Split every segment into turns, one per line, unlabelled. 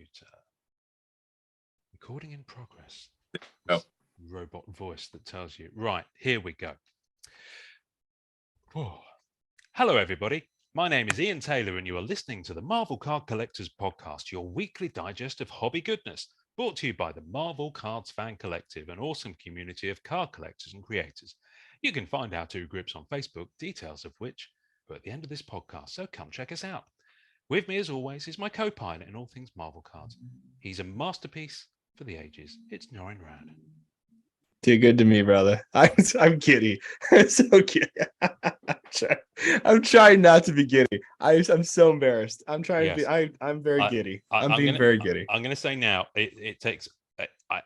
computer. Recording in progress.
Oh.
Robot voice that tells you. Right, here we go. Oh. Hello, everybody. My name is Ian Taylor, and you are listening to the Marvel Card Collectors Podcast, your weekly digest of hobby goodness, brought to you by the Marvel Cards Fan Collective, an awesome community of card collectors and creators. You can find our two groups on Facebook, details of which are at the end of this podcast, so come check us out. With me, as always, is my co-pilot in all things Marvel cards. He's a masterpiece for the ages. It's Norrin Rad.
Too good to me, brother. I'm giddy. I'm so giddy. I'm trying not to be giddy. I'm so embarrassed. I'm trying to be. I'm very giddy. I'm being very giddy.
I'm going to say now. It takes.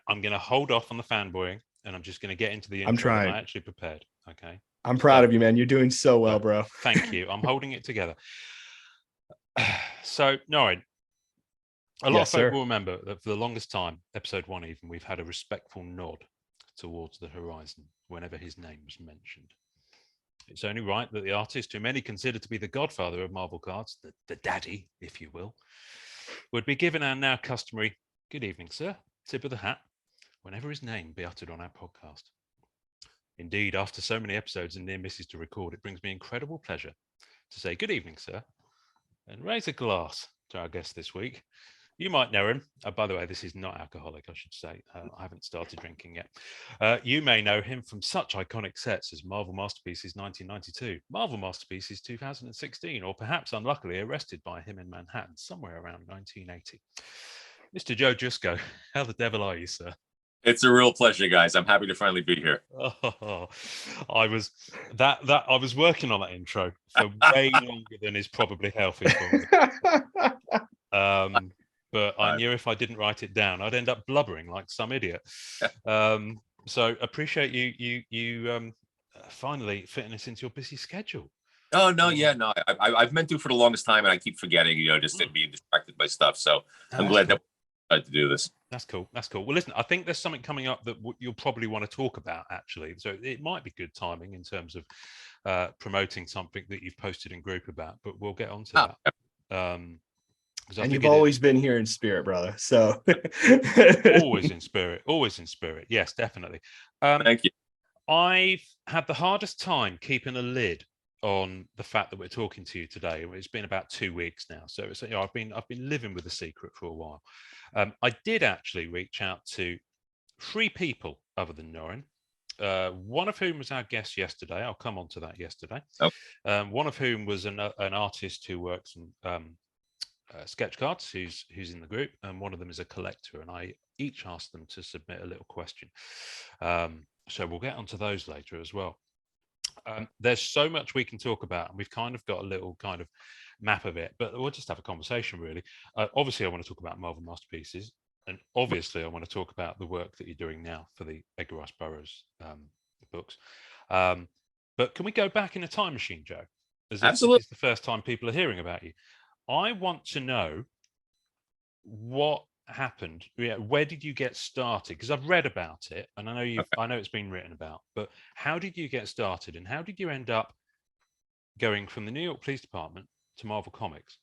I'm going to hold off on the fanboying, and I'm just going to get into the intro.
I'm trying.
I actually prepared. Okay.
I'm proud of you, man. You're doing so well, bro.
Thank you. I'm holding it together. So, Norrin, a lot of folk will remember that for the longest time, episode 1 even, we've had a respectful nod towards the horizon whenever his name was mentioned. It's only right that the artist, who many consider to be the godfather of Marvel cards, the daddy, if you will, would be given our now customary "Good evening, sir," tip of the hat whenever his name be uttered on our podcast. Indeed, after so many episodes and near misses to record, it brings me incredible pleasure to say "Good evening, sir," and raise a glass to our guest this week. You might know him. By the way, this is not alcoholic, I should say. I haven't started drinking yet. You may know him from such iconic sets as Marvel Masterpieces 1992, Marvel Masterpieces 2016, or perhaps unluckily arrested by him in Manhattan somewhere around 1980. Mr. JOE JUSKO, how the devil are you, sir?
It's a real pleasure, guys. I'm happy to finally be here.
Oh, I was working on that intro for way longer than is probably healthy for me. But I knew if I didn't write it down, I'd end up blubbering like some idiot. So appreciate you finally fitting this into your busy schedule.
Oh no, no. I've meant to for the longest time, and I keep forgetting. Just being distracted by stuff. So I'm glad that we decided to do this.
That's cool. Well, listen, I think there's something coming up that you'll probably want to talk about, actually. So it might be good timing in terms of promoting something that you've posted in group about, but we'll get on to that.
And you've always been here in spirit, brother. So
always in spirit. Yes, definitely.
Thank you.
I've had the hardest time keeping a lid on the fact that we're talking to you today. It's been about 2 weeks now, so it's, I've been living with the secret for a while. I did actually reach out to 3 people other than Norrin, one of whom was our guest yesterday. I'll come on to that yesterday. One of whom was an artist who works in sketch cards, who's in the group, and one of them is a collector, and I each asked them to submit a little question. So we'll get onto those later as well. There's so much we can talk about, and we've kind of got a little kind of map of it, but we'll just have a conversation, really. Obviously, I want to talk about Marvel Masterpieces, and obviously, I want to talk about the work that you're doing now for the Edgar Rice Burroughs books. But can we go back in a time machine, Joe?
Absolutely.
It's the first time people are hearing about you. I want to know what happened. Where did you get started? Because I've read about it, and I know it's been written about. But how did you get started, and how did you end up going from the New York Police Department to Marvel Comics?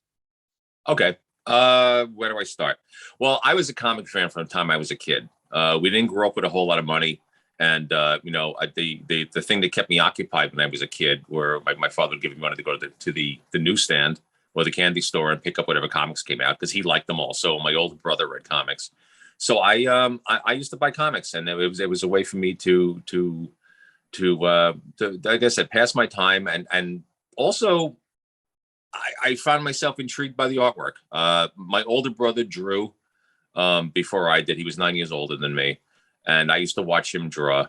Okay, where do I start? Well, I was a comic fan from the time I was a kid. We didn't grow up with a whole lot of money, and the thing that kept me occupied when I was a kid, where my father would give me money to go to the newsstand or the candy store and pick up whatever comics came out, because he liked them all. So my older brother read comics. So I used to buy comics, and it was a way for me to like I said, pass my time, and also I found myself intrigued by the artwork. My older brother drew before I did. He was 9 years older than me, and I used to watch him draw,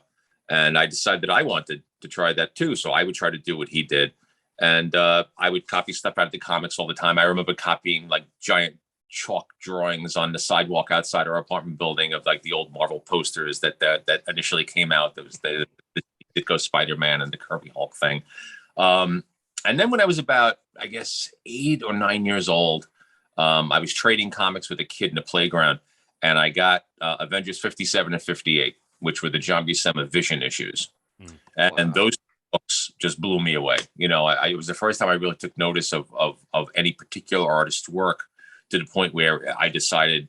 and I decided that I wanted to try that too. So I would try to do what he did. And I would copy stuff out of the comics all the time. I remember copying like giant chalk drawings on the sidewalk outside our apartment building of like the old Marvel posters that initially came out. That was the Ditko Spider-Man and the Kirby Hulk thing. And then when I was about, I guess, 8 or 9 years old, I was trading comics with a kid in the playground, and I got Avengers 57 and 58, which were the John Buscema Vision issues. And those books just blew me away. It was the first time I really took notice of any particular artist's work, to the point where I decided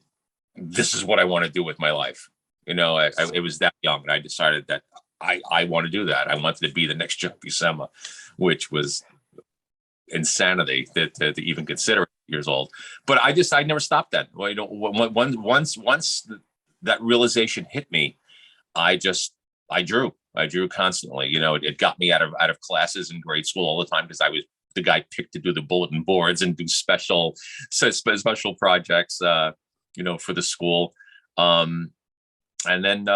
this is what I want to do with my life. It was that young, and I decided that I want to do that. I wanted to be the next Joe Buscema, which was insanity to even consider years old. But I never stopped that. Well, once that realization hit me, I drew constantly. It got me out of classes in grade school all the time because I was the guy picked to do the bulletin boards and do special projects, for the school. And then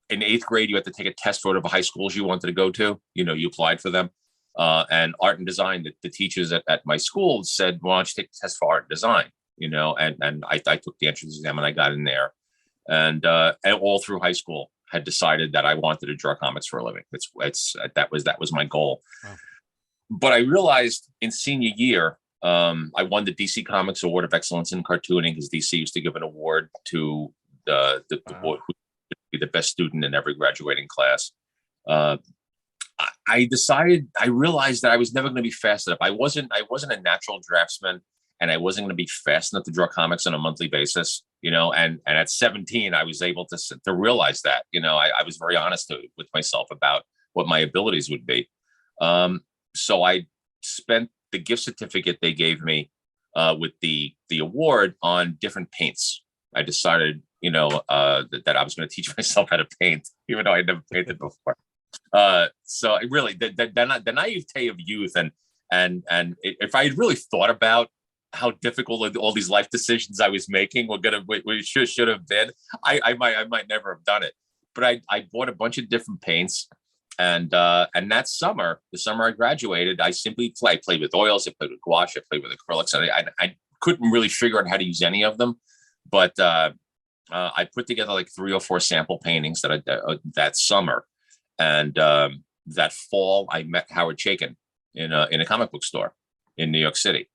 in 8th grade, you had to take a test for whatever high schools you wanted to go to. You applied for them. And art and design, the teachers at my school said, why don't you take the test for art and design? And I took the entrance exam and I got in there. And all through high school had decided that I wanted to draw comics for a living. That was my goal. Wow. But I realized in senior year, I won the DC Comics Award of Excellence in Cartooning because DC used to give an award to the boy who would be the best student in every graduating class. I realized that I was never going to be fast enough. I wasn't a natural draftsman, and I wasn't going to be fast enough to draw comics on a monthly basis, and at 17, I was able to realize that, I was very honest with myself about what my abilities would be. So I spent the gift certificate they gave me with the award on different paints. I decided, that I was going to teach myself how to paint, even though I never painted before. So really the naivete of youth and if I had really thought about how difficult all these life decisions I was making should have been, I might never have done it. But I bought a bunch of different paints, and that summer, the summer I graduated, I played with oils, I played with gouache, I played with acrylics, and I couldn't really figure out how to use any of them. But I put together like 3 or 4 sample paintings that summer. And that fall, I met Howard Chaykin in a comic book store in New York City.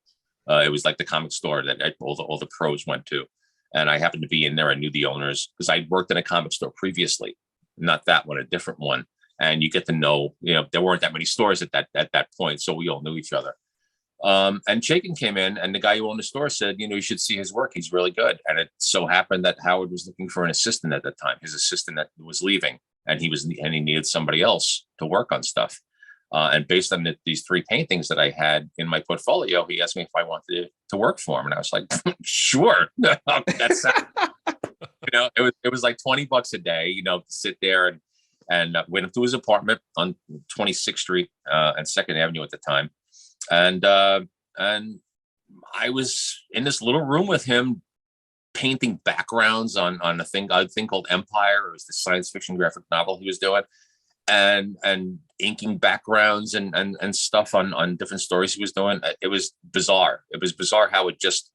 It was like the comic store that all the pros went to. And I happened to be in there. I knew the owners because I'd worked in a comic store previously, not that one, a different one. And you get to know, there weren't that many stores at that point. So we all knew each other. And Chaykin came in, and the guy who owned the store said, you should see his work. He's really good. And it so happened that Howard was looking for an assistant at that time. His assistant that was leaving. And he needed somebody else to work on stuff. And based on these 3 paintings that I had in my portfolio, he asked me if I wanted to work for him. And I was like, sure. That's it was like $20 a day, to sit there and went up to his apartment on 26th Street and 2nd Avenue at the time. And I was in this little room with him, painting backgrounds on a thing called Empire. It was the science fiction graphic novel he was doing, and inking backgrounds and stuff on different stories he was doing. It was bizarre. It was bizarre how it just,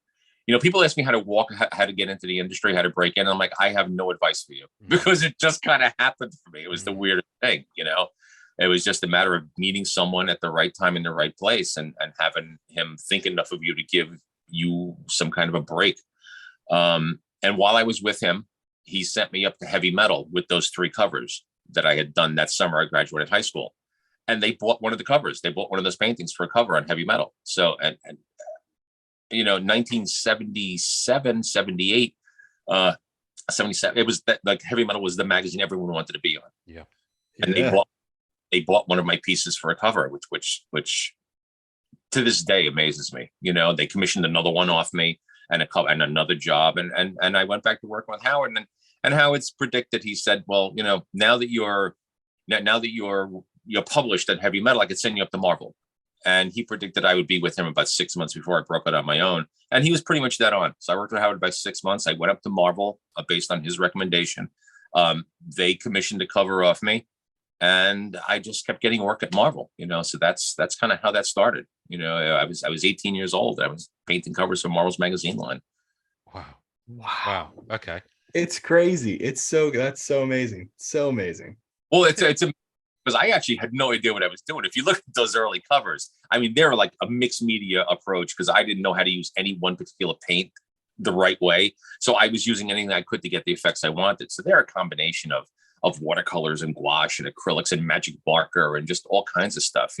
people ask me how to get into the industry, how to break in. I'm like, I have no advice for you because it just kind of happened for me. It was the weirdest thing, It was just a matter of meeting someone at the right time in the right place and having him think enough of you to give you some kind of a break. And while I was with him, he sent me up to Heavy Metal with those 3 covers that I had done that summer I graduated high school. And they bought one of the covers. They bought one of those paintings for a cover on Heavy Metal. So, and 1977, 78, 77, it was like Heavy Metal was the magazine everyone wanted to be on.
Yeah.
And they bought one of my pieces for a cover, which to this day amazes me. They commissioned another one off me. And another job, and I went back to work with Howard, and Howard's predicted. He said, "Well, now that you're published at Heavy Metal, I could send you up to Marvel." And he predicted I would be with him about 6 months before I broke it on my own, and he was pretty much dead on. So I worked with Howard about 6 months. I went up to Marvel based on his recommendation. They commissioned a cover off me, and I just kept getting work at Marvel. So that's kind of how that started. I was 18 years old. I was painting covers for Marvel's magazine line.
Wow. Okay.
It's crazy. That's so amazing. So amazing.
Well, it's because I actually had no idea what I was doing. If you look at those early covers, I mean, they're like a mixed media approach because I didn't know how to use any one particular paint the right way. So I was using anything I could to get the effects I wanted. So they're a combination of watercolors and gouache and acrylics and magic marker and just all kinds of stuff,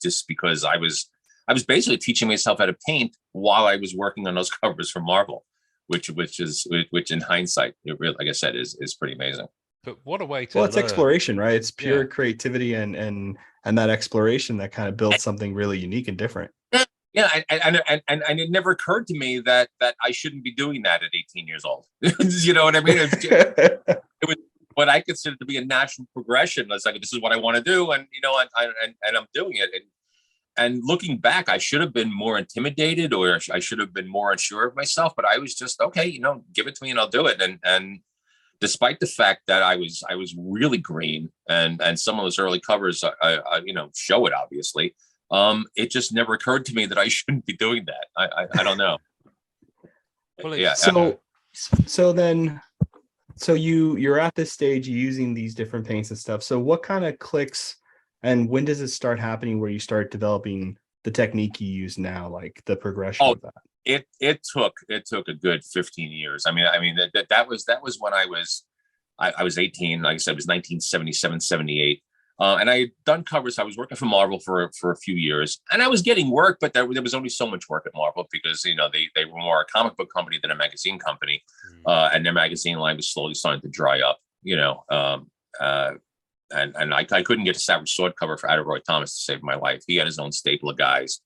just because I was I was basically teaching myself how to paint while I was working on those covers for Marvel, which in hindsight, it really, like I said, is pretty amazing.
But what a way to
it's exploration, right? It's pure creativity and that exploration that kind of builds something really unique and different.
Yeah, and it never occurred to me that I shouldn't be doing that at 18 years old. You know what I mean? It was what I considered to be a natural progression. It's like, this is what I want to do, and I'm doing it. And looking back, I should have been more intimidated, or I should have been more unsure of myself. But I was just, okay, give it to me and I'll do it. And despite the fact that I was really green, and some of those early covers, I show it obviously. It just never occurred to me that I shouldn't be doing that. I don't know.
Well,
yeah.
So you're at this stage using these different paints and stuff. So what kind of clicks, and when does it start happening where you start developing the technique you use now, like the progression of that?
It took a good 15 years. I mean that was when I was 18. Like I said, it was 1977, 78. And I had done covers. I was working for Marvel for a few years, and I was getting work, but there was only so much work at Marvel because they were more a comic book company than a magazine company, and their magazine line was slowly starting to dry up. And I couldn't get a Savage Sword cover for Roy Thomas to save my life. He had his own staple of guys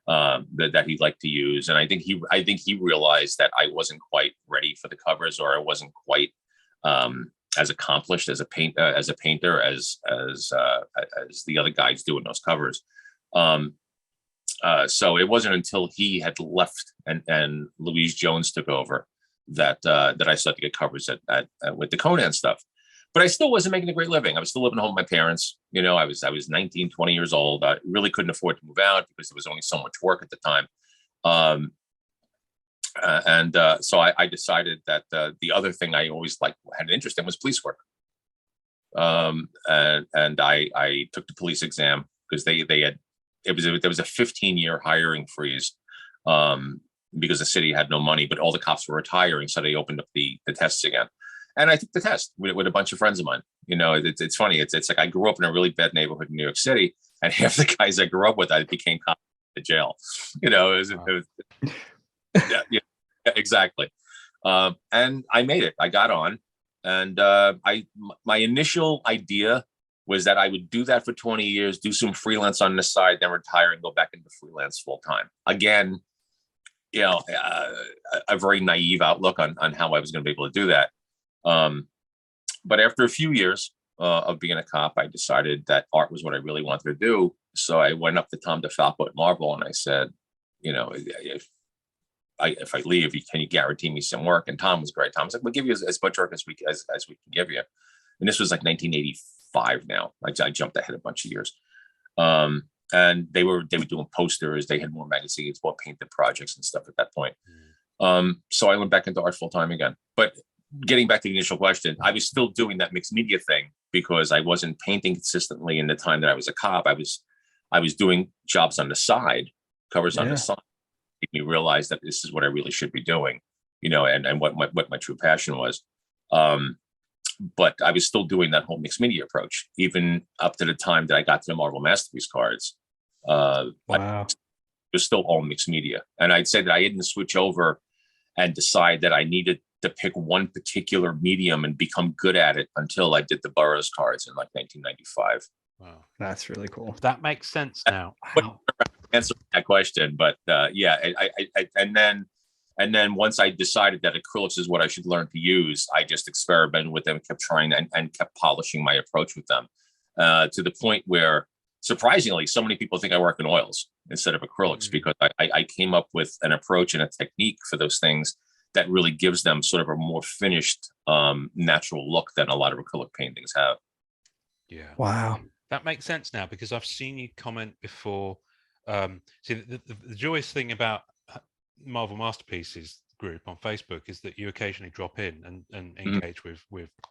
that he liked to use, and I think he realized that I wasn't quite ready for the covers, or I wasn't quite as accomplished as a painter as the other guys doing those covers. So it wasn't until he had left and Louise Jones took over that I started to get covers at with the Conan stuff. But I still wasn't making a great living. I was still living home with my parents. I was 19, 20 years old. I really couldn't afford to move out because there was only so much work at the time. So I decided that the other thing I always had an interest in was police work. And I took the police exam because there was a 15-year hiring freeze because the city had no money, but all the cops were retiring, so they opened up the tests again. And I took the test with a bunch of friends of mine. It's funny. It's like I grew up in a really bad neighborhood in New York City, and half the guys I grew up with, I became cops in jail. Yeah, exactly. And I made it. I got on, and my initial idea was that I would do that for 20 years, do some freelance on the side, then retire and go back into freelance full time. Again, a very naive outlook on how I was going to be able to do that. But after a few years of being a cop, I decided that art was what I really wanted to do. So I went up to Tom DeFalco at Marvel and I said, if I leave, can you guarantee me some work? And Tom was great. Tom was like, we'll give you as much work as we can give you. And this was like 1985 now. I jumped ahead a bunch of years. And they were doing posters. They had more magazines, more painted projects and stuff at that point. So I went back into art full time again. But getting back to the initial question, I was still doing that mixed media thing because I wasn't painting consistently in the time that I was a cop. I was doing jobs on the side, covers on the side. It made me realize that this is what I really should be doing, and what my true passion was. But I was still doing that whole mixed media approach, even up to the time that I got to the Marvel Masterpiece cards.
Wow.
I was still all mixed media. And I'd say that I didn't switch over and decide that I needed to pick one particular medium and become good at it until I did the Burroughs cards in like 1995.
Wow,
that's really cool.
That makes sense now.
Answer that question, but and then once I decided that acrylics is what I should learn to use, I just experimented with them, kept trying and kept polishing my approach with them to the point where, surprisingly, so many people think I work in oils instead of acrylics because I came up with an approach and a technique for those things that really gives them sort of a more finished, natural look than a lot of acrylic paintings have.
Yeah.
Wow.
That makes sense now because I've seen you comment before. See, the joyous thing about Marvel Masterpieces group on Facebook is that you occasionally drop in and engage with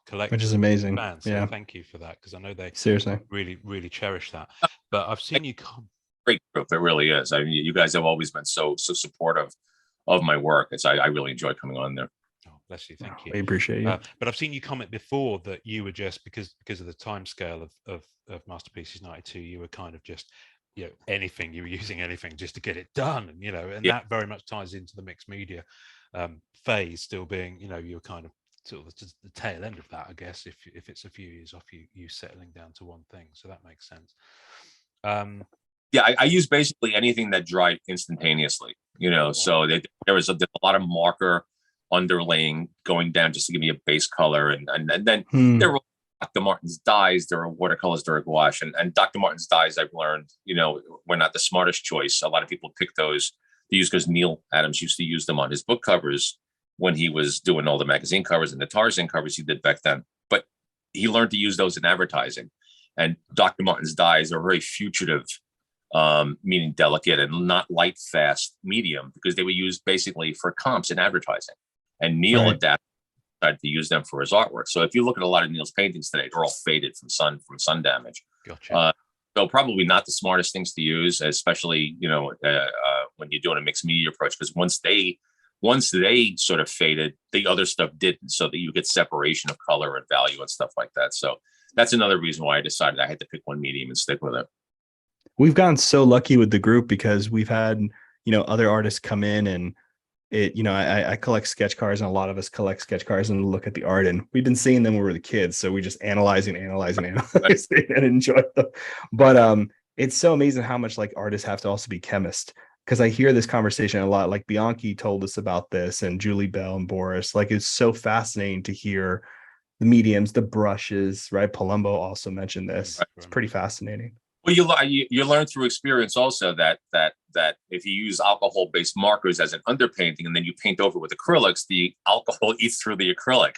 collectors,
which is amazing.
Fans. So thank you for that because I know they
seriously
really cherish that. But I've seen you
great group. It really is. I mean, you guys have always been so supportive of my work. I really enjoy coming on there.
Oh, bless you. Thank you.
We appreciate you.
But I've seen you comment before that you were just because of the time scale of Masterpieces 92, you were kind of just anything. You were using anything just to get it done, and and that very much ties into the mixed media phase still being, you're kind of sort of the tail end of that, I guess, if it's a few years off you settling down to one thing. So that makes sense.
I use basically anything that dried instantaneously, so there was a lot of marker underlaying going down just to give me a base color. And then there were Dr. Martin's dyes, there were watercolors, there were gouache. And Dr. Martin's dyes, I've learned, were not the smartest choice. A lot of people pick those to use because Neil Adams used to use them on his book covers when he was doing all the magazine covers and the Tarzan covers he did back then. But he learned to use those in advertising. And Dr. Martin's dyes are very fugitive, meaning delicate and not light, fast, medium, because they were used basically for comps in advertising. And Neil decided to use them for his artwork. So if you look at a lot of Neil's paintings today, they're all faded from sun damage.
Gotcha.
So probably not the smartest things to use, especially when you're doing a mixed media approach, because once they sort of faded, the other stuff didn't, so that you get separation of color and value and stuff like that. So that's another reason why I decided I had to pick one medium and stick with it.
We've gotten so lucky with the group because we've had other artists come in, and I collect sketch cards, and a lot of us collect sketch cards and look at the art, and we've been seeing them when we were the kids, so we just analyze and enjoy them. But it's so amazing how much like artists have to also be chemists, because I hear this conversation a lot. Like Bianchi told us about this, and Julie Bell and Boris. Like, it's so fascinating to hear the mediums, the brushes, right? Palumbo also mentioned this. Right. It's pretty fascinating.
Well, you learn through experience also that if you use alcohol-based markers as an underpainting and then you paint over with acrylics, the alcohol eats through the acrylic.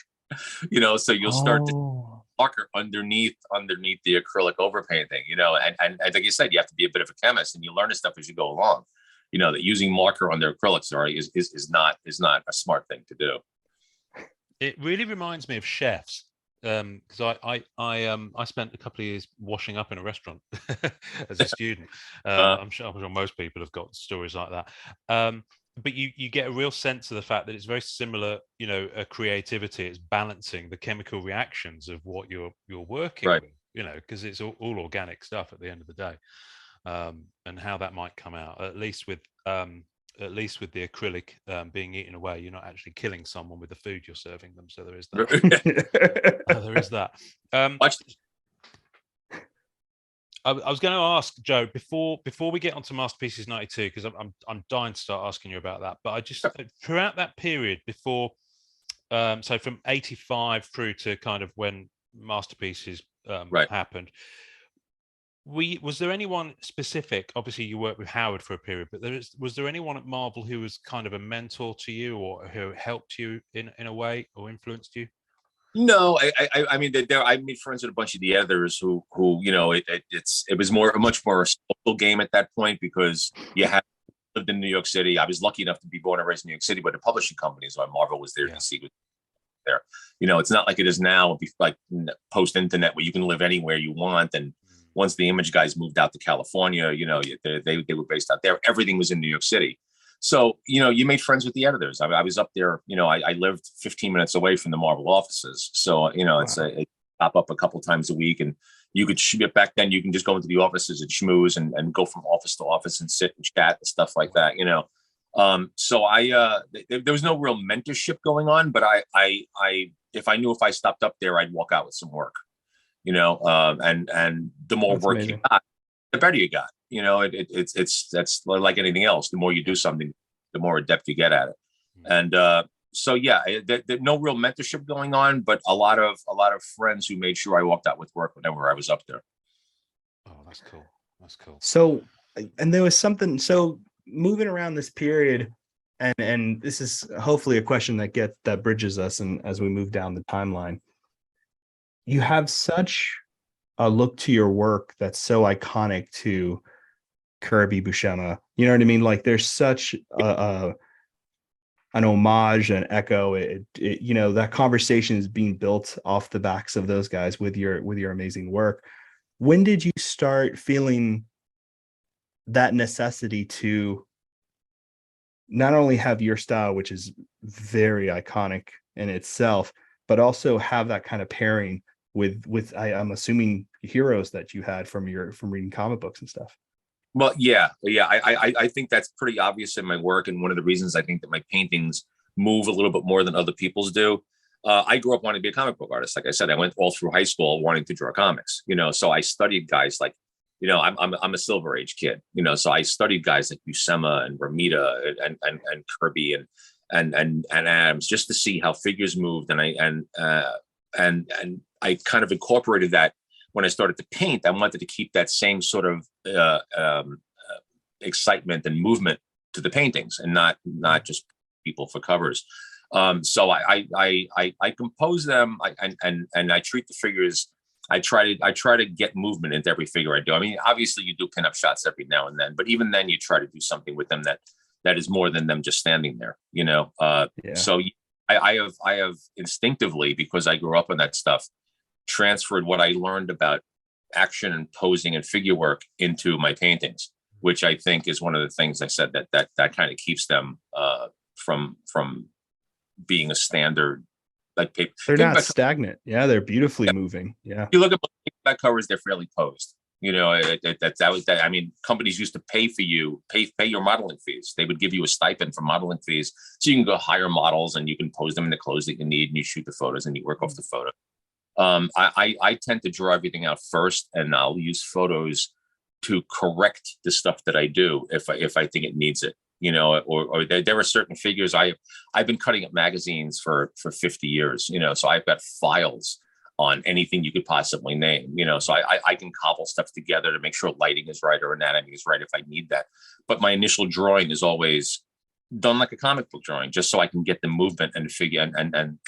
So you'll start to marker underneath the acrylic overpainting. And like you said, you have to be a bit of a chemist, and you learn this stuff as you go along. That using marker on their acrylics is not a smart thing to do.
It really reminds me of chefs. Because I spent a couple of years washing up in a restaurant as a student. I'm sure most people have got stories like that. But you get a real sense of the fact that it's very similar, a creativity. It's balancing the chemical reactions of what you're working with, because it's all organic stuff at the end of the day, and how that might come out. At least with the acrylic being eaten away, you're not actually killing someone with the food you're serving them. So there is that. There is that. I was going to ask Joe before we get onto Masterpieces 92, because I'm dying to start asking you about that. But I just throughout that period before, so from 85 through to kind of when Masterpieces happened. Was there anyone specific? Obviously, you worked with Howard for a period, but was there anyone at Marvel who was kind of a mentor to you, or who helped you in a way, or influenced you?
No, I mean, I made friends with a bunch of the editors who it was much more a social game at that point, because you had lived in New York City. I was lucky enough to be born and raised in New York City, but the publishing companies, so Marvel was there, DC was there. It's not like it is now, like post internet, where you can live anywhere you want. And once the image guys moved out to California, they were based out there. Everything was in New York City. So, you made friends with the editors. I was up there, I lived 15 minutes away from the Marvel offices. So, it's it pop up a couple times a week, and you could back then you can just go into the offices and schmooze and go from office to office and sit and chat and stuff like that, So there was no real mentorship going on, but I if I knew if I stopped up there, I'd walk out with some work. And the more work you got, the better you got. That's like anything else. The more you do something, the more adept you get at it. And there's no real mentorship going on, but a lot of friends who made sure I walked out with work whenever I was up there.
Oh, that's cool. That's cool.
So, and there was something. So moving around this period, and this is hopefully a question that bridges us, and as we move down the timeline. You have such a look to your work that's so iconic to Kirby, Buscema. You know what I mean? Like, there's such an homage, an echo. That conversation is being built off the backs of those guys with your amazing work. When did you start feeling that necessity to not only have your style, which is very iconic in itself, but also have that kind of pairing with I'm assuming heroes that you had from reading comic books and stuff?
Well, yeah. I think that's pretty obvious in my work, and one of the reasons I think that my paintings move a little bit more than other people's do. I grew up wanting to be a comic book artist. Like I said, I went all through high school wanting to draw comics. So I studied guys like, I'm a Silver Age kid. So I studied guys like Buscema and Romita and Kirby and Adams, just to see how figures moved, and I kind of incorporated that when I started to paint. I wanted to keep that same sort of excitement and movement to the paintings, and not just people for covers. So I compose them, and I treat the figures. I try to get movement into every figure I do. I mean, obviously you do pinup shots every now and then, but even then you try to do something with them that is more than them just standing there. Yeah. So I have instinctively, because I grew up on that stuff, transferred what I learned about action and posing and figure work into my paintings, which I think is one of the things I said that kind of keeps them from being a standard, like paper.
They're not stagnant. Yeah, they're beautifully moving. Yeah.
If you look at paperback covers, they're fairly posed. I mean, companies used to pay your modeling fees. They would give you a stipend for modeling fees, so you can go hire models and you can pose them in the clothes that you need, and you shoot the photos and you work off the photo. I tend to draw everything out first, and I'll use photos to correct the stuff that I do if I think it needs it. Or there are certain figures. I've been cutting up magazines for 50 years. So I've got files on anything you could possibly name. So I can cobble stuff together to make sure lighting is right or anatomy is right if I need that. But my initial drawing is always done like a comic book drawing, just so I can get the movement and figure and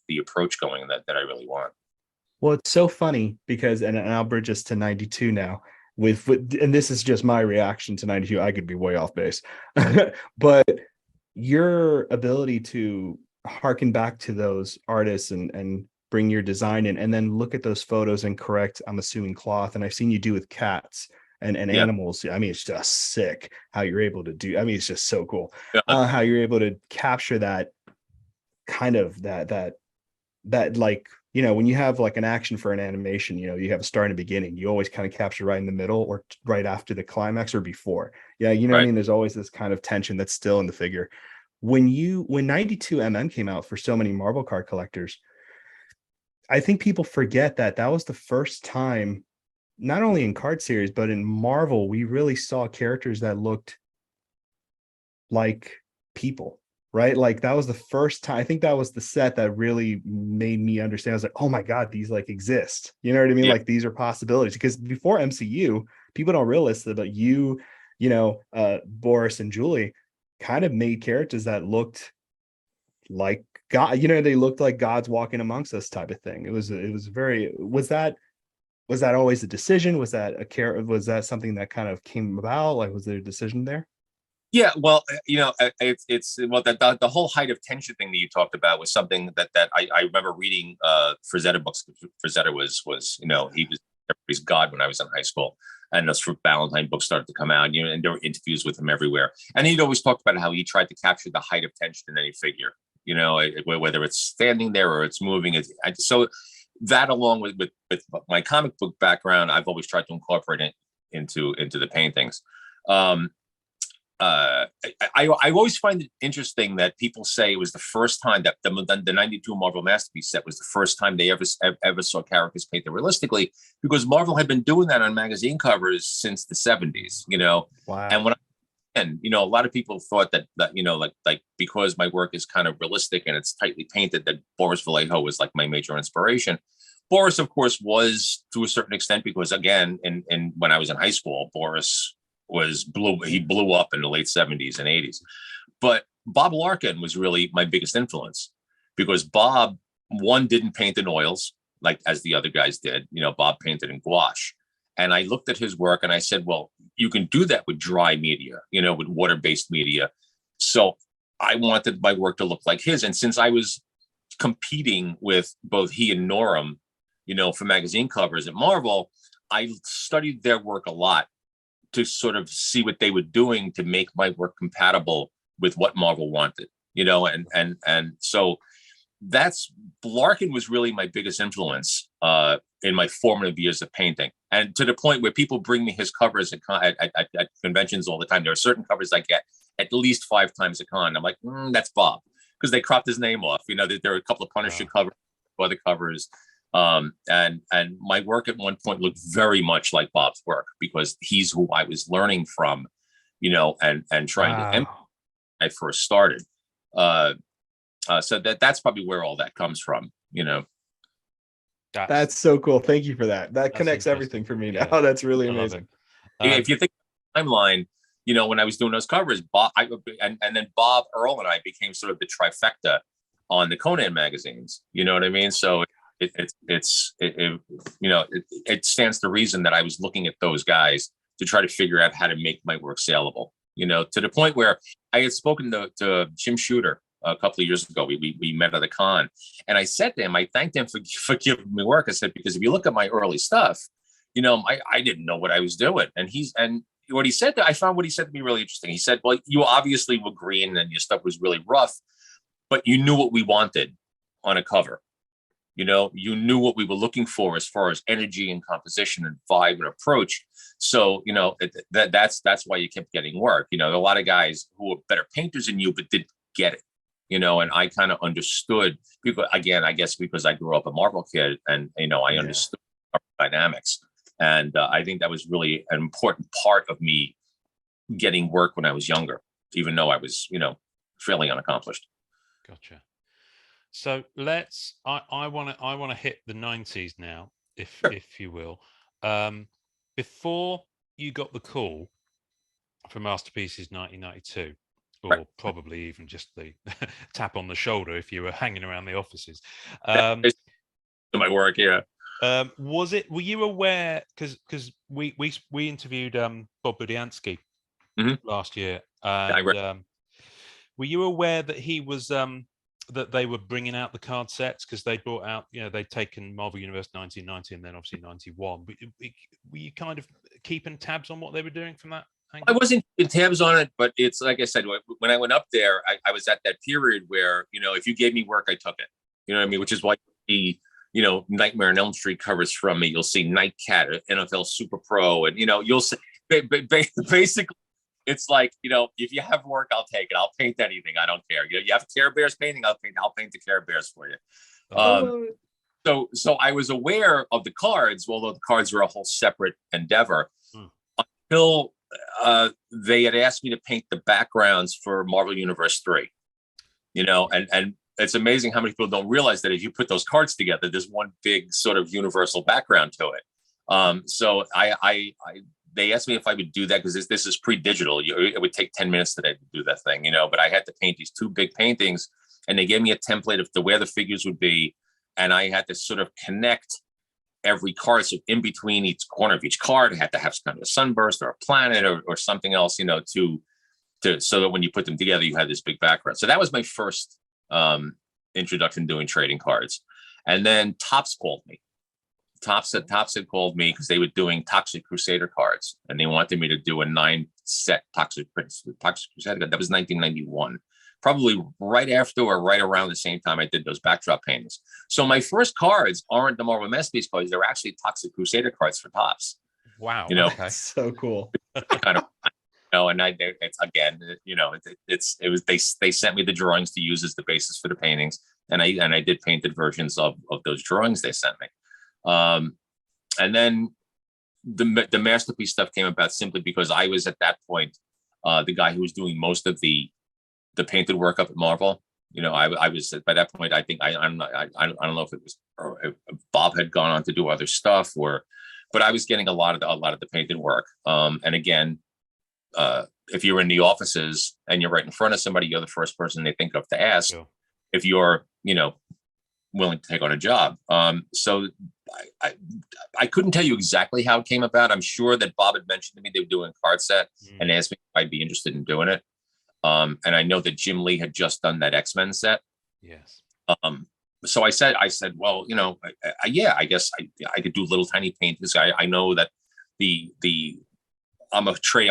the approach going that I really want.
Well, it's so funny because, and I'll bridge us to 92 now. And this is just my reaction to 92. I could be way off base, but your ability to harken back to those artists and bring your design in, and then look at those photos and correct, I'm assuming, cloth. And I've seen you do with cats and animals. I mean, it's just sick how you're able to do. I mean, it's just so cool how you're able to capture that kind of that like, when you have like an action for an animation, you have a start and a beginning, you always kind of capture right in the middle or right after the climax or before. Yeah. Right. What I mean? There's always this kind of tension that's still in the figure. When 92mm came out for so many Marvel card collectors, I think people forget that was the first time, not only in card series, but in Marvel, we really saw characters that looked like people. Right. Like that was the first time. I think that was the set that really made me understand. I was like, oh my God, these like exist. You know what I mean? Like these are possibilities, because before MCU, people don't realize that, but Boris and Julie kind of made characters that looked like God, they looked like gods walking amongst us type of thing. was that always a decision? Was that something that kind of came about? Like, was there a decision there?
Yeah, well, it's the whole height of tension thing that you talked about was something that I remember reading Frazetta books. Frazetta was he was everybody's god when I was in high school, and those Fruit Valentine books started to come out. And there were interviews with him everywhere, and he'd always talked about how he tried to capture the height of tension in any figure. Whether it's standing there or it's moving. So that, along with my comic book background, I've always tried to incorporate it into the paintings. I always find it interesting that people say it was the first time that the 92 Marvel Masterpiece set was the first time they ever saw characters painted realistically, because Marvel had been doing that on magazine covers since the 70s,
Wow.
And a lot of people thought that like because my work is kind of realistic and it's tightly painted, that Boris Vallejo was like my major inspiration. Boris, of course, was to a certain extent, because again, when I was in high school, Boris blew up in the late 70s and 80s. But Bob Larkin was really my biggest influence, because Bob, one, didn't paint in oils like as the other guys did. Bob painted in gouache. And I looked at his work and I said, well, you can do that with dry media, with water-based media. So I wanted my work to look like his. And since I was competing with both he and Norm, for magazine covers at Marvel, I studied their work a lot to sort of see what they were doing to make my work compatible with what Marvel wanted, and so Larkin was really my biggest influence in my formative years of painting. And to the point where people bring me his covers at conventions all the time. There are certain covers I get at least 5 times a con. I'm like, that's Bob, because they cropped his name off. You know, there are a couple of Punisher covers, other covers. And my work at one point looked very much like Bob's work, because he's who I was learning from, you know, and trying to emulate when I first started. So that's probably where all that comes from, you know.
That's so cool. Thank you for that. That connects everything for me now. Yeah. That's really amazing.
If you think timeline, you know, when I was doing those covers, Bob, and then Bob, Earl, and I became sort of the trifecta on the Conan magazines. You know what I mean? So it stands to reason that I was looking at those guys to try to figure out how to make my work saleable. You know, to the point where I had spoken to Jim Shooter a couple of years ago. We met at a con, and I said to him, I thanked him for giving me work. I said, because if you look at my early stuff, you know, I didn't know what I was doing. And what he said, I found what he said to me really interesting. He said, well, you obviously were green and your stuff was really rough, but you knew what we wanted on a cover. You know, you knew what we were looking for as far as energy and composition and vibe and approach. So, you know, that's why you kept getting work. You know, a lot of guys who were better painters than you, but didn't get it, you know, and I kind of understood, because again, I guess because I grew up a Marvel kid, and, you know, I understood dynamics. And I think that was really an important part of me getting work when I was younger, even though I was, you know, fairly unaccomplished.
Gotcha. So I want to hit the 90s now, if you will. Before you got the call for Masterpieces 1992, or probably even just the tap on the shoulder if you were hanging around the offices.
My work, yeah.
Were you aware, because we interviewed Bob Budiansky last year, and were you aware that he was that they were bringing out the card sets, because they brought out, you know, they'd taken Marvel Universe 1990 and then obviously 91. Were you kind of keeping tabs on what they were doing from that angle?
I wasn't keeping tabs on it, but it's like I said, when I went up there, I was at that period where, you know, if you gave me work, I took it. You know what I mean? Which is why you know, Nightmare on Elm Street covers from me. You'll see Nightcat, NFL Super Pro, and, you know, you'll see basically, it's like, you know, if you have work, I'll take it. I'll paint anything. I don't care. You have Care Bears painting, I'll paint the Care Bears for you. So I was aware of the cards, although the cards were a whole separate endeavor, until they had asked me to paint the backgrounds for Marvel Universe 3. You know, and it's amazing how many people don't realize that if you put those cards together, there's one big sort of universal background to it. So they asked me if I would do that, because this is pre-digital. It would take 10 minutes today to do that thing, you know, but I had to paint these 2 big paintings, and they gave me a template of where the figures would be. And I had to sort of connect every card. So in between each corner of each card, I had to have kind of a sunburst or a planet or something else, you know, so that when you put them together, you had this big background. So that was my first introduction doing trading cards. And then Topps called me. Topps had called me because they were doing Toxic Crusader cards, and they wanted me to do a 9-set Toxic Crusader. That was 1991, probably right after or right around the same time I did those backdrop paintings. So my first cards aren't the Marvel Masterpiece cards; they're actually Toxic Crusader cards for Topps.
Wow,
you know,
okay.
So cool.
Kind of, you know, and it's again, you know, it was they sent me the drawings to use as the basis for the paintings, and I did painted versions of those drawings they sent me. And then the Masterpiece stuff came about simply because I was at that point the guy who was doing most of the painted work up at Marvel. You know, I was by that point. I think I don't know if it was, or if Bob had gone on to do other stuff, but I was getting a lot of the painted work. And again, if you're in the offices and you're right in front of somebody, you're the first person they think of to ask if you're, you know, willing to take on a job. So I couldn't tell you exactly how it came about. I'm sure that Bob had mentioned to me they were doing a card set and asked me if I'd be interested in doing it. And I know that Jim Lee had just done that X-Men set.
Yes.
So I said, well, you know, I guess I could do little tiny paintings. I know that I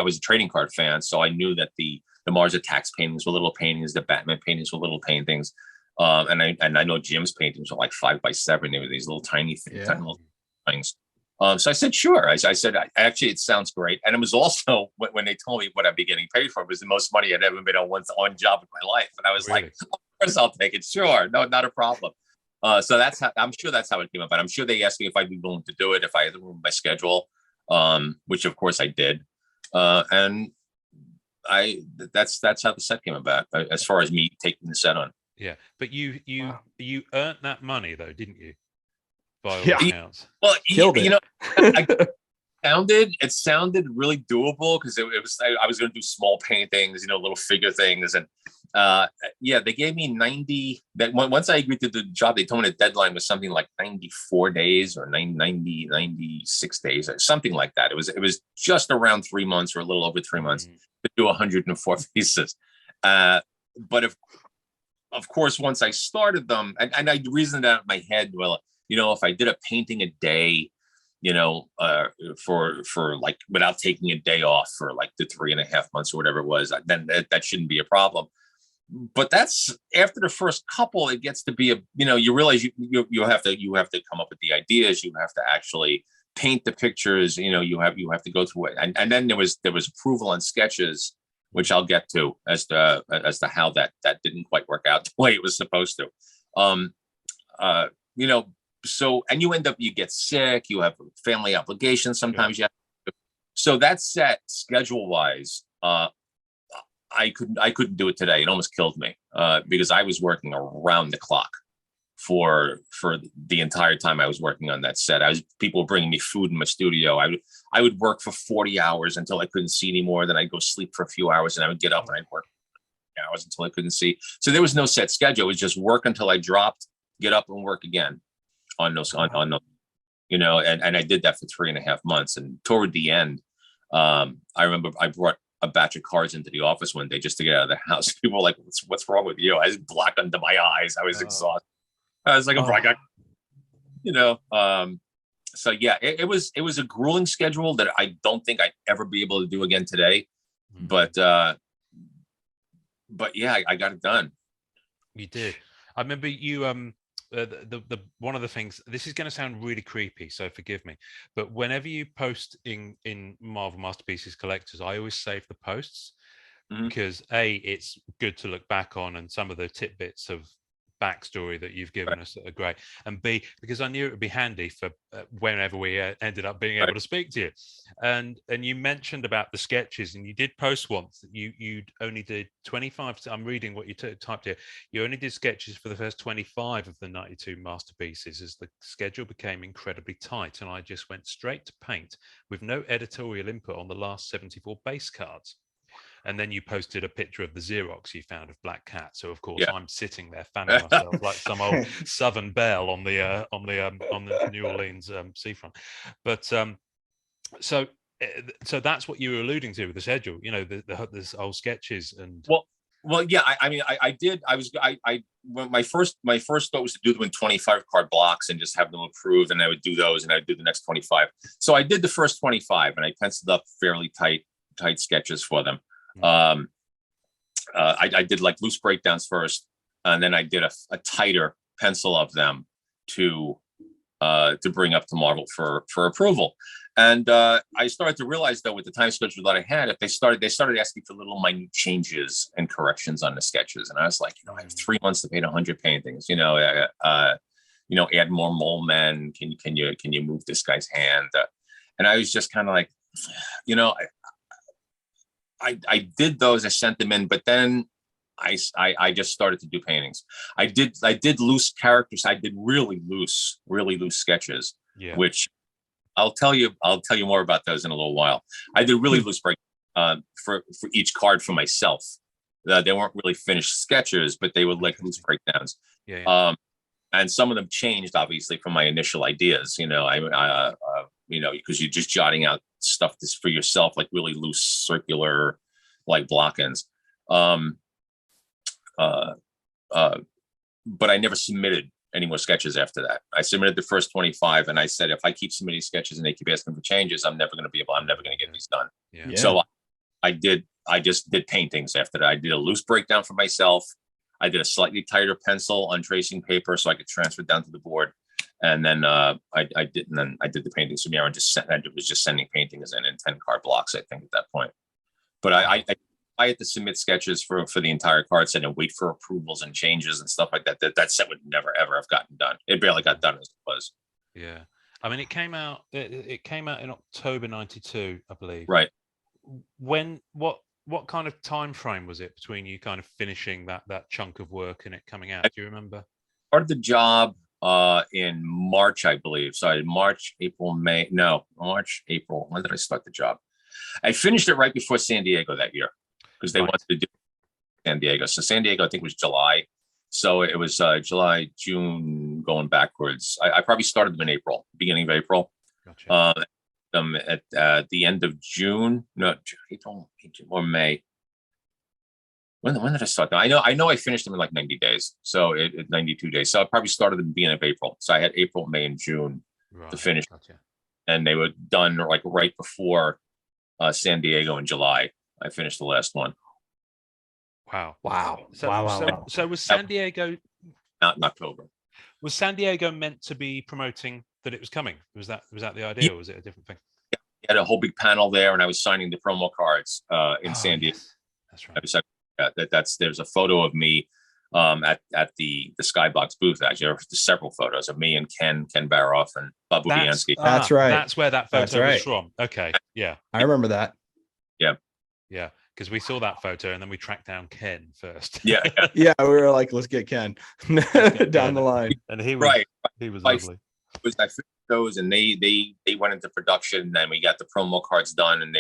was a trading card fan, so I knew that the Mars Attacks paintings were little paintings, the Batman paintings were little paintings. And I know Jim's paintings were like 5x7. They were these little tiny things. So I said, sure. I said, actually, it sounds great. And it was also when they told me what I'd be getting paid for, it was the most money I'd ever made on one job in my life. And I was like, of course I'll take it. Sure. No, not a problem. So that's how, I'm sure that's how it came about. I'm sure they asked me if I'd be willing to do it, if I had room in my schedule, which of course I did. And that's how the set came about, as far as me taking the set on.
Yeah. But you earned that money though, didn't you? By all accounts.
Well, you know, it sounded really doable, because it was, I was going to do small paintings, you know, little figure things, and they gave me 90. That once I agreed to the job, they told me the deadline was something like 94 days or 96 days or something like that. It was just around 3 months or a little over 3 months to do 104 pieces. But of course, once I started them, and I reasoned out in my head, well, you know, if I did a painting a day, you know, for like without taking a day off for like the 3.5 months or whatever it was, then that shouldn't be a problem. But that's after the first couple, it gets to be you realize you have to come up with the ideas, you have to actually paint the pictures, you know, you have to go through it, and then there was approval on sketches, which I'll get to as to how that didn't quite work out the way it was supposed to. You know. So, and you get sick, you have family obligations. Sometimes you have to, so that set schedule wise, I couldn't do it today. It almost killed me, because I was working around the clock for the entire time I was working on that set. People were bringing me food in my studio. I would work for 40 hours until I couldn't see anymore. Then I'd go sleep for a few hours, and I would get up and I'd work hours until I couldn't see. So there was no set schedule. It was just work until I dropped, get up and work again. On those, you know, and I did that for 3.5 months. And toward the end, I remember I brought a batch of cards into the office one day just to get out of the house. People were like, "What's wrong with you?" I was black under my eyes. I was exhausted. I was like, you know. So yeah, it was a grueling schedule that I don't think I'd ever be able to do again today. But yeah, I got it done.
You did. I remember you the one of the things, this is going to sound really creepy, so forgive me, but whenever you post in Marvel Masterpieces Collectors, I always save the posts, because it's good to look back on, and some of the tidbits of backstory that you've given us that are great, and B, because I knew it would be handy for whenever we ended up being able to speak to you. And you mentioned about the sketches, and you did post once that you only did 25. I'm reading what you typed here. You only did sketches for the first 25 of the 92 masterpieces, as the schedule became incredibly tight, and I just went straight to paint with no editorial input on the last 74 base cards. And then you posted a picture of the Xerox you found of Black Cat. So of course I'm sitting there fanning myself like some old Southern belle on the New Orleans seafront. But so that's what you were alluding to with the schedule. You know, this old sketches and.
Well, yeah. I mean, I did. When my first thought was to do them in 25 card blocks and just have them approved, and I would do those, and I'd do the next 25. So I did the first 25, and I penciled up fairly tight sketches for them. I did like loose breakdowns first, and then I did a tighter pencil of them to bring up to Marvel for approval. And I started to realize, though, with the time schedule that I had, if they started asking for little minute changes and corrections on the sketches, and I was like, you know, I have 3 months to paint 100 paintings. You know, add more mole men. Can you move this guy's hand? And I was just kind of like, you know, I did those. I sent them in, but then I just started to do paintings. I did loose characters. I did really loose sketches, which I'll tell you more about those in a little while. I did really loose break for each card for myself. They weren't really finished sketches, but they were like loose breakdowns. And some of them changed obviously from my initial ideas. You know, you know, because you're just jotting out stuff this for yourself, like really loose circular, like block-ins. But I never submitted any more sketches after that. I submitted the first 25, and I said, if I keep submitting sketches and they keep asking for changes, I'm never going to get these done. So I just did paintings after that. I did a loose breakdown for myself. I did a slightly tighter pencil on tracing paper so I could transfer it down to the board. And then I did the painting. So I was just sending paintings in 10 card blocks, I think, at that point. But I had to submit sketches for the entire card set and wait for approvals and changes and stuff like that. That set would never ever have gotten done. It barely got done as it was.
Yeah, I mean, it came out in October '92, I believe.
Right.
What kind of time frame was it between you kind of finishing that chunk of work and it coming out? Do you remember?
Started the job in March, I believe. So March, April. When did I start the job? I finished it right before San Diego that year because they wanted to do San Diego. So San Diego, I think, was July. So it was July, June, going backwards. I probably started them in April, beginning of April. Gotcha. At the end of June, no, April or May. When did I start them? I know I finished them in like 90 days. So 92 days. So I probably started at the beginning of April. So I had April, May, and June to finish. Gotcha. And they were done like right before San Diego in July. I finished the last one.
Wow. So was San Diego
not in October?
Was San Diego meant to be promoting that it was coming? Was that the idea, or was it a different thing?
Yeah, we had a whole big panel there, and I was signing the promo cards in San Diego.
Yes. That's right.
There's a photo of me at the Skybox booth. Actually, there were several photos of me and Ken Baroff and Bob Bubiansky.
That's right.
That's where that photo was from. Okay, yeah,
I remember that.
Yeah, because we saw that photo and then we tracked down Ken first.
Yeah.
Yeah, we were like, let's get Ken down the line.
And he was lovely.
I finished those, and they went into production, and then we got the promo cards done, and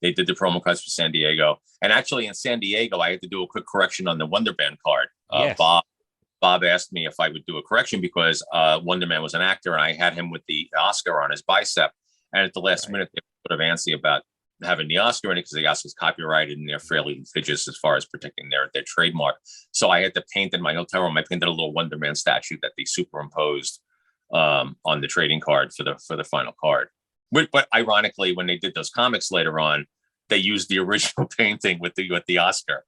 they did the promo cards for San Diego. And actually in San Diego, I had to do a quick correction on the Wonder Man card.
Yes.
Bob asked me if I would do a correction because Wonder Man was an actor, and I had him with the Oscar on his bicep. And at the last minute, they were sort of antsy about having the Oscar in it because the Oscar's copyrighted and they're fairly litigious as far as protecting their trademark. So I had to paint in my hotel room. I painted a little Wonder Man statue that they superimposed on the trading card for the final card. But ironically, when they did those comics later on, they used the original painting with the Oscar.